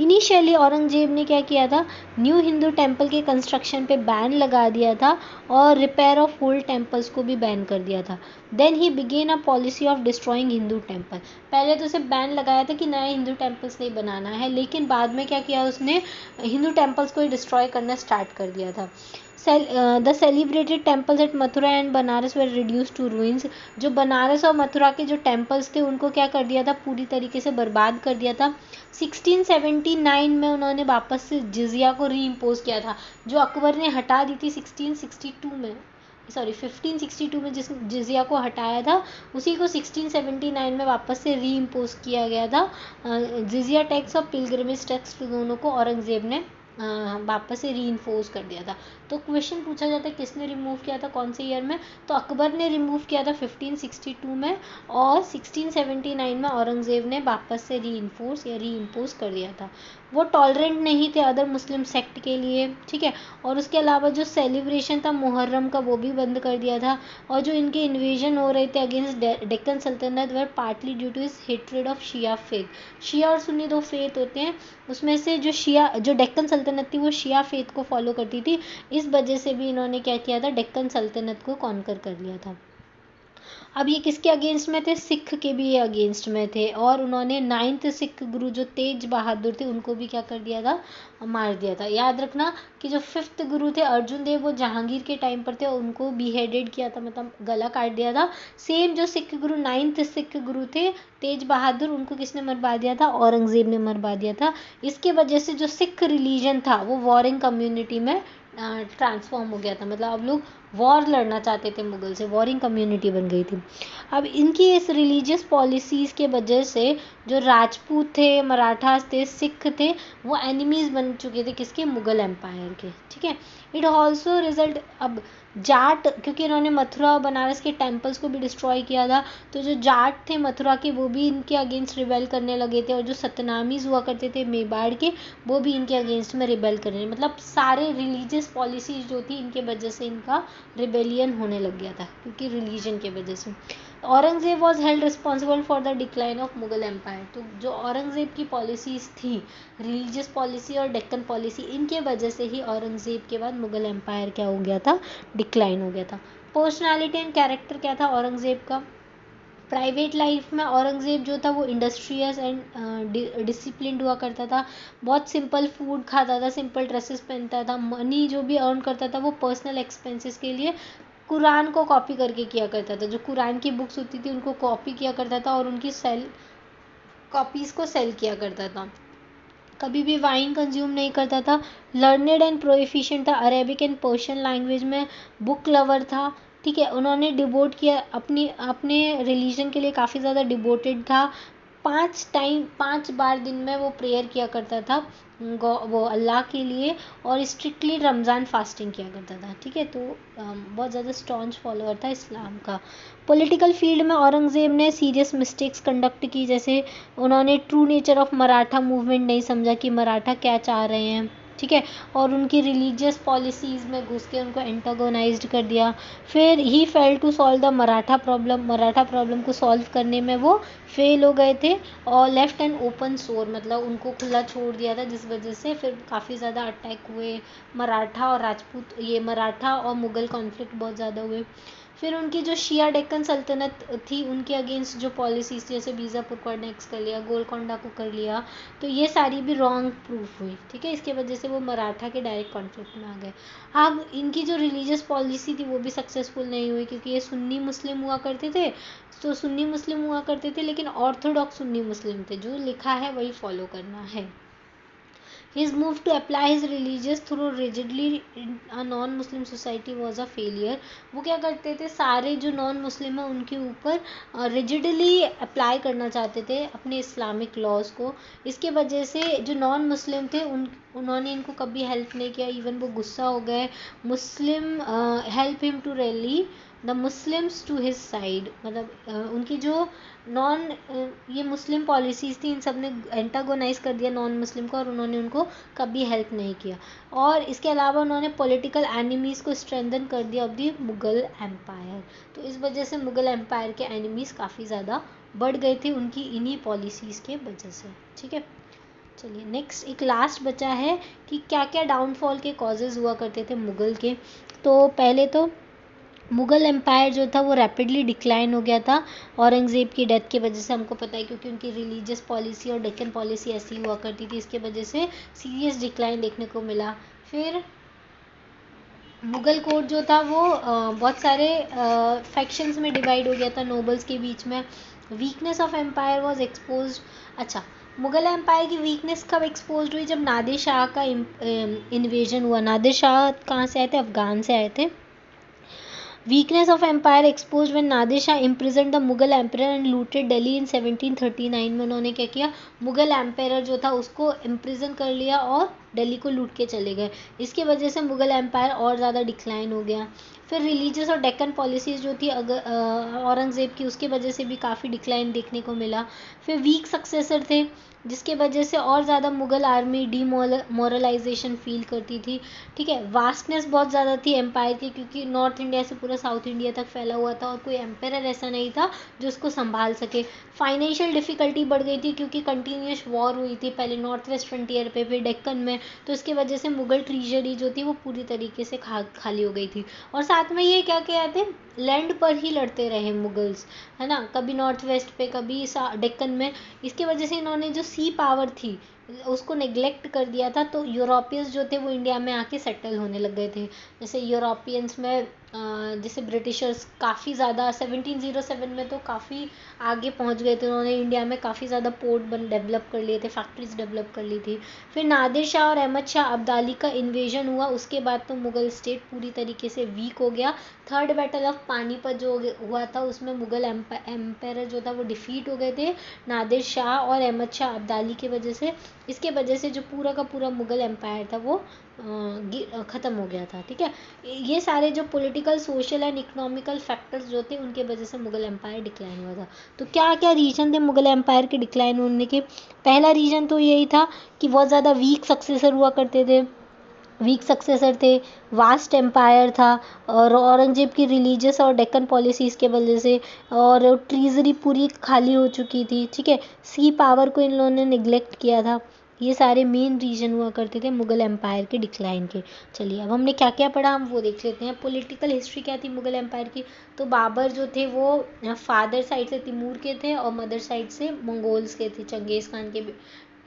A: इनिशियली औरंगजेब ने क्या किया था, न्यू हिंदू टेम्पल के कंस्ट्रक्शन पे बैन लगा दिया था और रिपेयर ऑफ ओल्ड टेम्पल्स को भी बैन कर दिया था। Then he begin a policy of destroying Hindu temple. पहले तो सिर्फ बैन लगाया था कि नए हिंदू टेम्पल्स नहीं बनाना है, लेकिन बाद में क्या किया उसने, हिंदू टेम्पल्स को ही डिस्ट्रॉय करना स्टार्ट कर दिया था। The celebrated temples at Mathura and Banaras were reduce to ruins. जो बनारस और मथुरा के जो टेम्पल्स थे उनको क्या कर दिया था, पूरी तरीके से बर्बाद कर दिया था। 1679 में उन्होंने वापस से जिजिया को री इम्पोज किया था, जो अकबर ने हटा दी थी 1662 में, सॉरी 1562 में जिस जिजिया को हटाया था, उसी को 1679 में वापस से री इम्पोज किया गया था। जिजिया टैक्स और पिलग्रिमेज टैक्स दोनों को औरंगजेब ने वापस से री इन्फोर्स कर दिया था। तो क्वेश्चन पूछा जाता है किसने रिमूव किया था, कौन से ईयर में, तो अकबर ने रिमूव किया था 1562 में, और 1679 में औरंगजेब ने वापस से री इन्फोर्स या री इम्पोज कर दिया था। वो टॉलरेंट नहीं थे अदर मुस्लिम सेक्ट के लिए, ठीक है। और उसके अलावा जो सेलिब्रेशन था मुहर्रम का, वो भी बंद कर दिया था। और जो इनके इन्वेजन हो रहे थे against Deccan Sultanat were partly due to his hatred of Shia faith. Shia और सुन्नी दो फेथ होते हैं, उसमें से जो डेक्कन सल्तनत थी वो शिया फेथ को फॉलो करती थी। इस वजह से भी इन्होंने क्या किया था, डेक्कन सल्तनत को कॉन्कर कर लिया था। अब ये किसके अगेंस्ट में थे, सिख के भी ये अगेंस्ट में थे। और उन्होंने 9th सिख गुरु जो तेज बहादुर थे उनको भी क्या कर दिया था, मार दिया था। याद रखना कि जो 5th गुरु थे अर्जुन देव, वो जहांगीर के टाइम पर थे, उनको बिहेडेड किया था, मतलब गला काट दिया था। सेम जो सिख गुरु 9th सिख गुरु थे तेज बहादुर, उनको किसने मरवा दिया था, औरंगजेब ने मरवा दिया था। इसके वजह से जो सिख रिलीजन था वो वॉरिंग कम्युनिटी में ट्रांसफॉर्म हो गया था। मतलब अब लोग वॉर लड़ना चाहते थे मुगल से, वॉरिंग कम्युनिटी बन गई थी। अब इनकी इस रिलीजियस पॉलिसीज़ के वजह से जो राजपूत थे, मराठास थे, सिख थे, वो एनिमीज़ बन चुके थे किसके, मुगल एम्पायर के, ठीक है। इट ऑल्सो रिजल्ट, अब जाट, क्योंकि इन्होंने मथुरा और बनारस के टेम्पल्स को भी डिस्ट्रॉय किया था, तो जो जाट थे मथुरा के वो भी इनके अगेंस्ट रिबेल करने लगे थे। और जो सतनामीज हुआ करते थे मेवाड़ के, वो भी इनके अगेंस्ट में रिबेल करने, मतलब सारे रिलीजियस पॉलिसीज जो थी इनके वजह से इनका रिबेलियन होने लग गया था, क्योंकि रिलीजन के वजह से। Aurangzeb was held responsible for the decline of Mughal empire. तो जो औरंगजेब की पॉलिसीज थी, रिलीजियस पॉलिसी और डेक्कन पॉलिसी, इनके वजह से ही औरंगजेब के बाद मुगल एम्पायर क्या हो गया था, डिक्लाइन हो गया था। पर्सनालिटी एंड कैरेक्टर क्या था औरंगजेब का, प्राइवेट लाइफ में औरंगजेब जो था वो इंडस्ट्रियस एंड डिसिप्लिन्ड हुआ करता था। बहुत सिंपल फूड खाता था, सिंपल ड्रेसेस पहनता था। मनी जो भी अर्न करता था वो पर्सनल एक्सपेंसेस के लिए कुरान को कॉपी करके किया करता था। जो कुरान की बुक्स होती थी उनको कॉपी किया करता था और उनकी कॉपीज़ को सेल किया करता था। कभी भी वाइन कंज्यूम नहीं करता था। लर्नेड एंड प्रोफिशिएंट था, अरेबिक एंड पर्शियन लैंग्वेज में बुक लवर था, ठीक है। उन्होंने डिवोट किया अपने रिलीजन के लिए, काफ़ी ज़्यादा डिवोटेड था। 5 बार दिन में वो प्रेयर किया करता था वो अल्लाह के लिए, और स्ट्रिक्टली रमज़ान फास्टिंग किया करता था, ठीक है। तो बहुत ज़्यादा स्टॉन्च फॉलोअर था इस्लाम का। पॉलिटिकल फील्ड में औरंगज़ेब ने सीरियस मिस्टेक्स कंडक्ट की, जैसे उन्होंने true nature of Maratha movement नहीं समझा कि मराठा क्या चाह रहे हैं, ठीक है। और उनकी रिलीजियस पॉलिसीज़ में घुस के उनको एंटागोनाइज्ड कर दिया। फिर he fail to solve the Maratha problem को सॉल्व करने में वो फेल हो गए थे, और लेफ्ट एंड ओपन सोर, मतलब उनको खुला छोड़ दिया था, जिस वजह से फिर काफ़ी ज़्यादा अटैक हुए। मराठा और मुग़ल कॉन्फ्लिक्ट बहुत ज़्यादा हुए। फिर उनकी जो शिया डेक्कन सल्तनत थी उनके अगेंस्ट जो पॉलिसीज थी, जैसे बीजापुर को अनेक्स कर लिया, गोलकोंडा को कर लिया, तो ये सारी भी रॉन्ग प्रूफ हुई, ठीक है। इसके वजह से वो मराठा के डायरेक्ट कॉन्फ्लिक्ट में आ गए। अब इनकी जो रिलीजियस पॉलिसी थी वो भी सक्सेसफुल नहीं हुई, क्योंकि ये सुन्नी मुस्लिम हुआ करते थे, तो सुन्नी मुस्लिम हुआ करते थे लेकिन ऑर्थोडॉक्स सुन्नी मुस्लिम थे, जो लिखा है वही फॉलो करना है। His move to apply his religious through rigidly in a non-Muslim society was a failure. वो क्या करते थे, सारे जो नॉन मुस्लिम है उनके ऊपर रिजिडली अप्लाई करना चाहते थे अपने इस्लामिक लॉज को। इसके वजह से जो नॉन मुस्लिम थे उन्होंने इनको कभी हेल्प नहीं किया, इवन वो गुस्सा हो गए। Muslim help him to rally the Muslims to his side, मतलब उनकी जो नॉन ये मुस्लिम पॉलिसीज़ थी इन सब ने एंटागोनाइज कर दिया नॉन मुस्लिम को, और उन्होंने उनको कभी हेल्प नहीं किया। और इसके अलावा उन्होंने पॉलिटिकल एनिमीज़ को स्ट्रेंथन कर दिया ऑफ द मुग़ल एम्पायर। तो इस वजह से मुग़ल एम्पायर के एनिमीज़ काफ़ी ज़्यादा बढ़ गए थे उनकी इन्हीं पॉलिसीज़ के वजह से, ठीक है। चलिए नेक्स्ट एक लास्ट बचा है कि क्या क्या डाउनफॉल के कॉजेज़ हुआ करते थे मुग़ल के। तो पहले तो मुग़ल एम्पायर जो था वो रैपिडली डिक्लाइन हो गया था औरंगज़ेब की डेथ की वजह से, हमको पता है, क्योंकि उनकी रिलीजियस पॉलिसी और डेक्कन पॉलिसी ऐसी हुआ करती थी, इसके वजह से सीरियस डिक्लाइन देखने को मिला। फिर मुग़ल कोर्ट जो था वो बहुत सारे फैक्शंस में डिवाइड हो गया था नोबल्स के बीच में। Weakness of empire was expose. अच्छा, मुग़ल एम्पायर की वीकनेस कब एक्सपोज हुई, जब नादिर शाह का इन्वेजन हुआ। नादिर शाह कहाँ से आए थे, अफ़गान से आए थे। Weakness of empire exposed when Nadir Shah imprisoned the Mughal emperor and looted Delhi in 1739 में। उन्होंने क्या किया, मुग़ल एम्परर जो था उसको इम्प्रिजन कर लिया और दिल्ली को लूट के चले गए। इसकी वजह से मुग़ल एम्पायर और ज़्यादा डिक्लाइन हो गया। फिर रिलीजियस और डेक्कन पॉलिसीज़ जो थी औरंगज़ेब की, उसकी वजह से भी काफ़ी डिक्लाइन देखने को मिला। फिर वीक सक्सेसर थे जिसके वजह से और ज़्यादा मुग़ल आर्मी डीमोरलाइजेशन फील करती थी, ठीक है। वास्टनेस बहुत ज़्यादा थी एम्पायर की, क्योंकि नॉर्थ इंडिया से पूरा साउथ इंडिया तक फैला हुआ था और कोई एम्पायर ऐसा नहीं था जो उसको संभाल सके। फाइनेंशियल डिफ़िकल्टी बढ़ गई थी क्योंकि कंटिन्यूस वॉर हुई थी, पहले नॉर्थ वेस्ट फ्रंटियर पे, फिर डेक्कन में, तो इसकी वजह से मुग़ल ट्रेजरी जो थी वो पूरी तरीके से खाली हो गई थी। और साथ में ये क्या क्या थे, लैंड पर ही लड़ते रहे मुगल्स, है ना, कभी नॉर्थ वेस्ट पे कभी डेक्कन में। इसकी वजह से इन्होंने जो सी पावर थी उसको नेग्लेक्ट कर दिया था, तो यूरोपियंस जो थे वो इंडिया में आके सेटल होने लग गए थे। जैसे यूरोपियंस में जैसे ब्रिटिशर्स काफ़ी ज़्यादा 1707 में तो काफ़ी आगे पहुंच गए थे, उन्होंने इंडिया में काफ़ी ज़्यादा पोर्ट डेवलप कर लिए थे, फैक्ट्रीज डेवलप कर ली थी। फिर नादिर शाह और अहमद शाह अब्दाली का इन्वेजन हुआ, उसके बाद तो मुग़ल स्टेट पूरी तरीके से वीक हो गया। थर्ड बैटल ऑफ पानीपत जो हुआ था उसमें मुग़ल एम्पायर जो था वो डिफीट हो गए थे नादिर शाह और अहमद शाह अब्दाली की वजह से। इसके वजह से जो पूरा का पूरा मुग़ल एम्पायर था वो ख़त्म हो गया था, ठीक है। ये सारे जो political, social and economical factors जो थे उनके वजह से मुग़ल एम्पायर डिक्लाइन हुआ था। तो क्या क्या रीज़न थे मुग़ल एम्पायर के डिक्लाइन होने के। पहला रीज़न तो यही था कि बहुत ज़्यादा वीक सक्सेसर हुआ करते थे, वास्ट एम्पायर था, और औरंगज़ेब की रिलीजियस और डेक्कन पॉलिसीज़ के वजह से, और ट्रीजरी पूरी खाली हो चुकी थी, ठीक है। सी पावर को इन लोगों ने निगलेक्ट किया था। ये सारे मेन रीजन हुआ करते थे मुग़ल एम्पायर के डिक्लाइन के। चलिए अब हमने क्या क्या पढ़ा हम वो देख लेते हैं। पॉलिटिकल हिस्ट्री क्या थी मुग़ल एम्पायर की। तो बाबर जो थे वो फादर साइड से तिमूर के थे और मदर साइड से मंगोल्स के थे, चंगेज़ खान के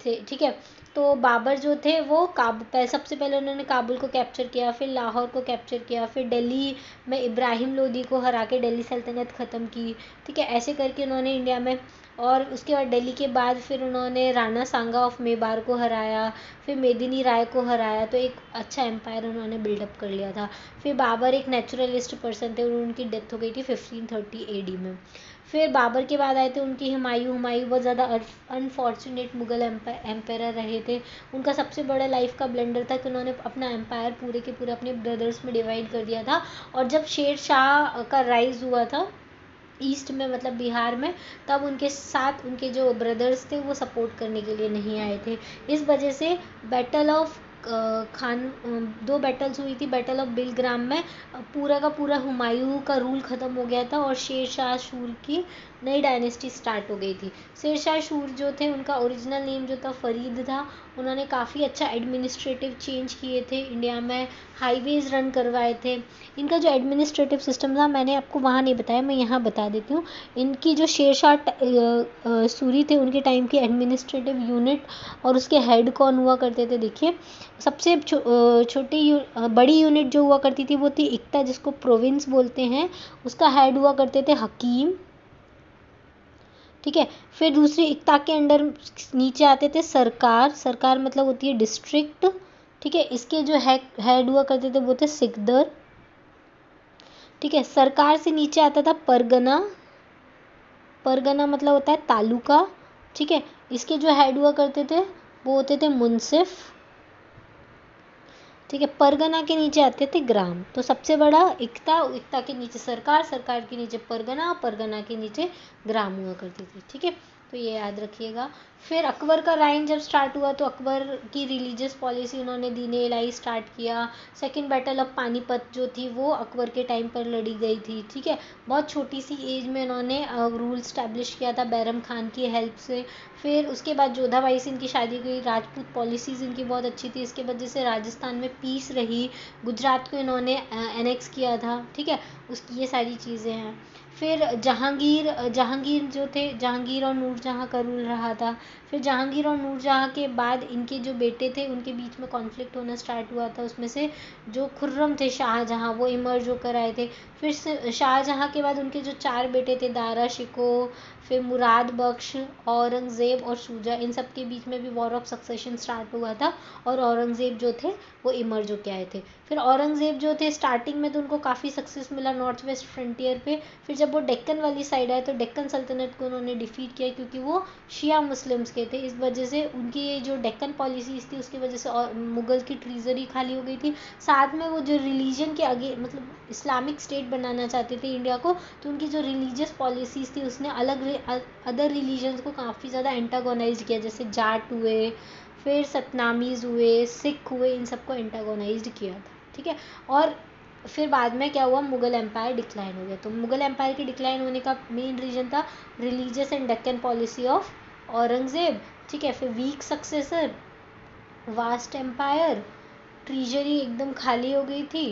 A: थे, ठीक है। तो बाबर जो थे वो सबसे पहले उन्होंने काबुल को कैप्चर किया, फिर लाहौर को कैप्चर किया, फिर दिल्ली में इब्राहिम लोदी को हरा के दिल्ली सल्तनत ख़त्म की, ठीक है। ऐसे करके उन्होंने इंडिया में, और उसके बाद दिल्ली के बाद फिर उन्होंने राणा सांगा ऑफ मेवाड़ को हराया, फिर मेदिनी राय को हराया, तो एक अच्छा एम्पायर उन्होंने बिल्डअप कर लिया था। फिर बाबर एक नेचुरलिस्ट पर्सन थे और उनकी डेथ हो गई थी 1530 AD में। फिर बाबर के बाद आए थे उनकी हुमायूं बहुत ज़्यादा अनफॉर्चुनेट मुग़ल एम्पायर रहे थे। उनका सबसे बड़ा लाइफ का ब्लेंडर था कि उन्होंने अपना एम्पायर पूरे के पूरे अपने ब्रदर्स में डिवाइड कर दिया था, और जब शेर शाह का राइज हुआ था ईस्ट में, मतलब बिहार में, तब उनके साथ उनके जो ब्रदर्स थे वो सपोर्ट करने के लिए नहीं आए थे। इस वजह से बैटल ऑफ दो बैटल्स हुई थी। बैटल ऑफ बिलग्राम में पूरा का पूरा हुमायूं का रूल ख़त्म हो गया था और शेर शाह सूरी की नई डायनेस्टी स्टार्ट हो गई थी। शेरशाह सूर जो थे उनका ओरिजिनल नेम जो था फरीद था। उन्होंने काफ़ी अच्छा एडमिनिस्ट्रेटिव चेंज किए थे इंडिया में, हाईवेज रन करवाए थे। इनका जो एडमिनिस्ट्रेटिव सिस्टम था मैंने आपको वहाँ नहीं बताया, मैं यहाँ बता देती हूँ। इनकी जो शेरशाह सूरी थे उनके टाइम की एडमिनिस्ट्रेटिव यूनिट और उसके हेड कौन हुआ करते थे, देखिए सबसे छोटी बड़ी यूनिट जो हुआ करती थी वो थी इक्ता, जिसको प्रोविंस बोलते हैं। उसका हेड हुआ करते थे हकीम, ठीक है। फिर दूसरी इक्ता के अंडर नीचे आते थे सरकार, सरकार मतलब होती है डिस्ट्रिक्ट, ठीक है। इसके जो हेड हुआ करते थे वो थे सिकदर, ठीक है। सरकार से नीचे आता था परगना, परगना मतलब होता है तालुका, ठीक है। इसके जो हेड हुआ करते थे वो होते थे मुंसिफ, ठीक है। परगना के नीचे आते थे ग्राम। तो सबसे बड़ा इक्ता, इक्ता के नीचे सरकार, सरकार के नीचे परगना, परगना के नीचे ग्राम हुआ करते थे, ठीक है। तो ये याद रखिएगा। फिर अकबर का राइन जब स्टार्ट हुआ तो अकबर की रिलीजियस पॉलिसी उन्होंने दीन इलाही स्टार्ट किया। सेकंड बैटल ऑफ पानीपत जो थी वो अकबर के टाइम पर लड़ी गई थी, ठीक है। बहुत छोटी सी एज में इन्होंने रूल स्टैब्लिश किया था बैरम खान की हेल्प से। फिर उसके बाद जोधाबाई से इनकी शादी हुई। राजपूत पॉलिसीज़ इनकी बहुत अच्छी थी, इसके वजह से राजस्थान में पीस रही। गुजरात को इन्होंने एनेक्स किया था, ठीक है। उसकी ये सारी चीज़ें हैं। फिर जहांगीर जो थे, जहांगीर और नूरजहाँ का रूल रहा था। फिर जहांगीर और नूरजहाँ के बाद इनके जो बेटे थे उनके बीच में कॉन्फ्लिक्ट होना स्टार्ट हुआ था। उसमें से जो खुर्रम थे शाहजहाँ, वो इमर्ज होकर आए थे। फिर शाहजहाँ के बाद उनके जो 4 बेटे थे, दारा शिको, फिर मुराद बख्श, औरंगज़ेब और शुजा, इन सब के बीच में भी वॉर ऑफ सक्सेशन स्टार्ट हुआ था और औरंगज़ेब जो थे वो इमर्ज होके आए थे। फिर औरंगज़ेब जो थे स्टार्टिंग में तो उनको काफ़ी सक्सेस मिला नॉर्थ वेस्ट फ्रंटियर पे। फिर जब वो डेक्कन वाली साइड आए तो डेक्कन सल्तनत को उन्होंने डिफीट किया, क्योंकि वो शिया मुस्लिम्स के थे। इस वजह से उनकी ये जो डेक्कन पॉलिसीज़ थी उसकी वजह से और मुगल की ट्रीजरी खाली हो गई थी। साथ में वो जो रिलीजन के आगे मतलब इस्लामिक स्टेट बनाना चाहते थे इंडिया को, तो उनकी जो रिलीजियस पॉलिसीज़ थी उसने अदर रिलीजन्स को काफ़ी ज़्यादा एंटागोनाइज किया, जैसे जाट हुए, फिर सतनामीज़ हुए, सिख हुए, इन सबको एंटागोनाइज्ड किया था, ठीक है। और फिर बाद में क्या हुआ, मुगल एम्पायर डिक्लाइन हो गया। तो मुगल एम्पायर के डिक्लाइन होने का मेन रीजन था religious and Deccan policy of Aurangzeb, ठीक है। फिर वीक सक्सेसर, वास्ट एम्पायर, ट्रीजरी एकदम खाली हो गई थी,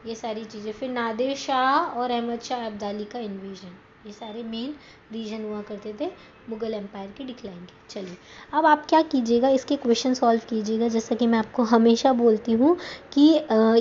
A: ये सारी चीज़ें। फिर नादिर शाह और अहमद शाह अब्दाली का इन्वेजन, ये सारे मेन रीजन हुआ करते थे मुगल एम्पायर के डिक्लाइन के। चलिए अब आप क्या कीजिएगा, इसके क्वेश्चन सॉल्व कीजिएगा। जैसा कि मैं आपको हमेशा बोलती हूँ कि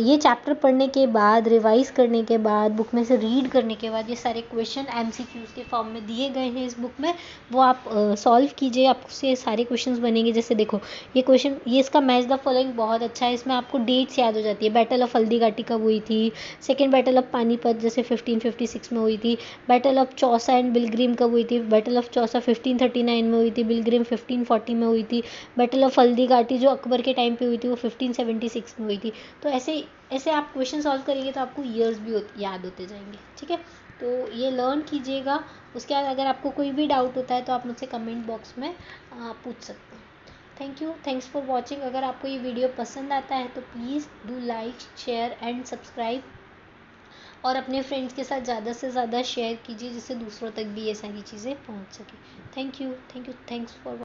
A: ये चैप्टर पढ़ने के बाद, रिवाइज करने के बाद, बुक में से रीड करने के बाद ये सारे क्वेश्चन MCQs के फॉर्म में दिए गए हैं इस बुक में, वो आप सॉल्व कीजिए, आपसे सारे क्वेश्चन बनेंगे। जैसे देखो ये क्वेश्चन, ये इसका मैच द फॉलोइंग बहुत अच्छा है, इसमें आपको डेट्स याद हो जाती है। बैटल ऑफ हल्दी घाटी कब हुई थी, सेकेंड बैटल ऑफ पानीपत जैसे 1556 में हुई थी, बैटल ऑफ चौसा एंड बिलग्रीम कब हुई थी, बैटल ऑफ चौसा 1539 में हुई थी, बिलग्रीम 1540 में हुई थी, बैटल ऑफ हल्दी घाटी जो अकबर के टाइम पे हुई थी वो 1576 में हुई थी। तो ऐसे ऐसे आप क्वेश्चन सॉल्व करेंगे तो आपको ईयर्स भी याद होते जाएंगे, ठीक है। तो ये लर्न कीजिएगा। उसके बाद अगर आपको कोई भी डाउट होता है तो आप मुझसे कमेंट बॉक्स में पूछ सकते हैं। Thank you, thanks for watching. अगर आपको ये वीडियो पसंद आता है तो please do like, share and subscribe, और अपने फ्रेंड्स के साथ ज़्यादा से ज़्यादा शेयर कीजिए जिससे दूसरों तक भी ये सारी चीज़ें पहुंच सके। Thank you, thanks for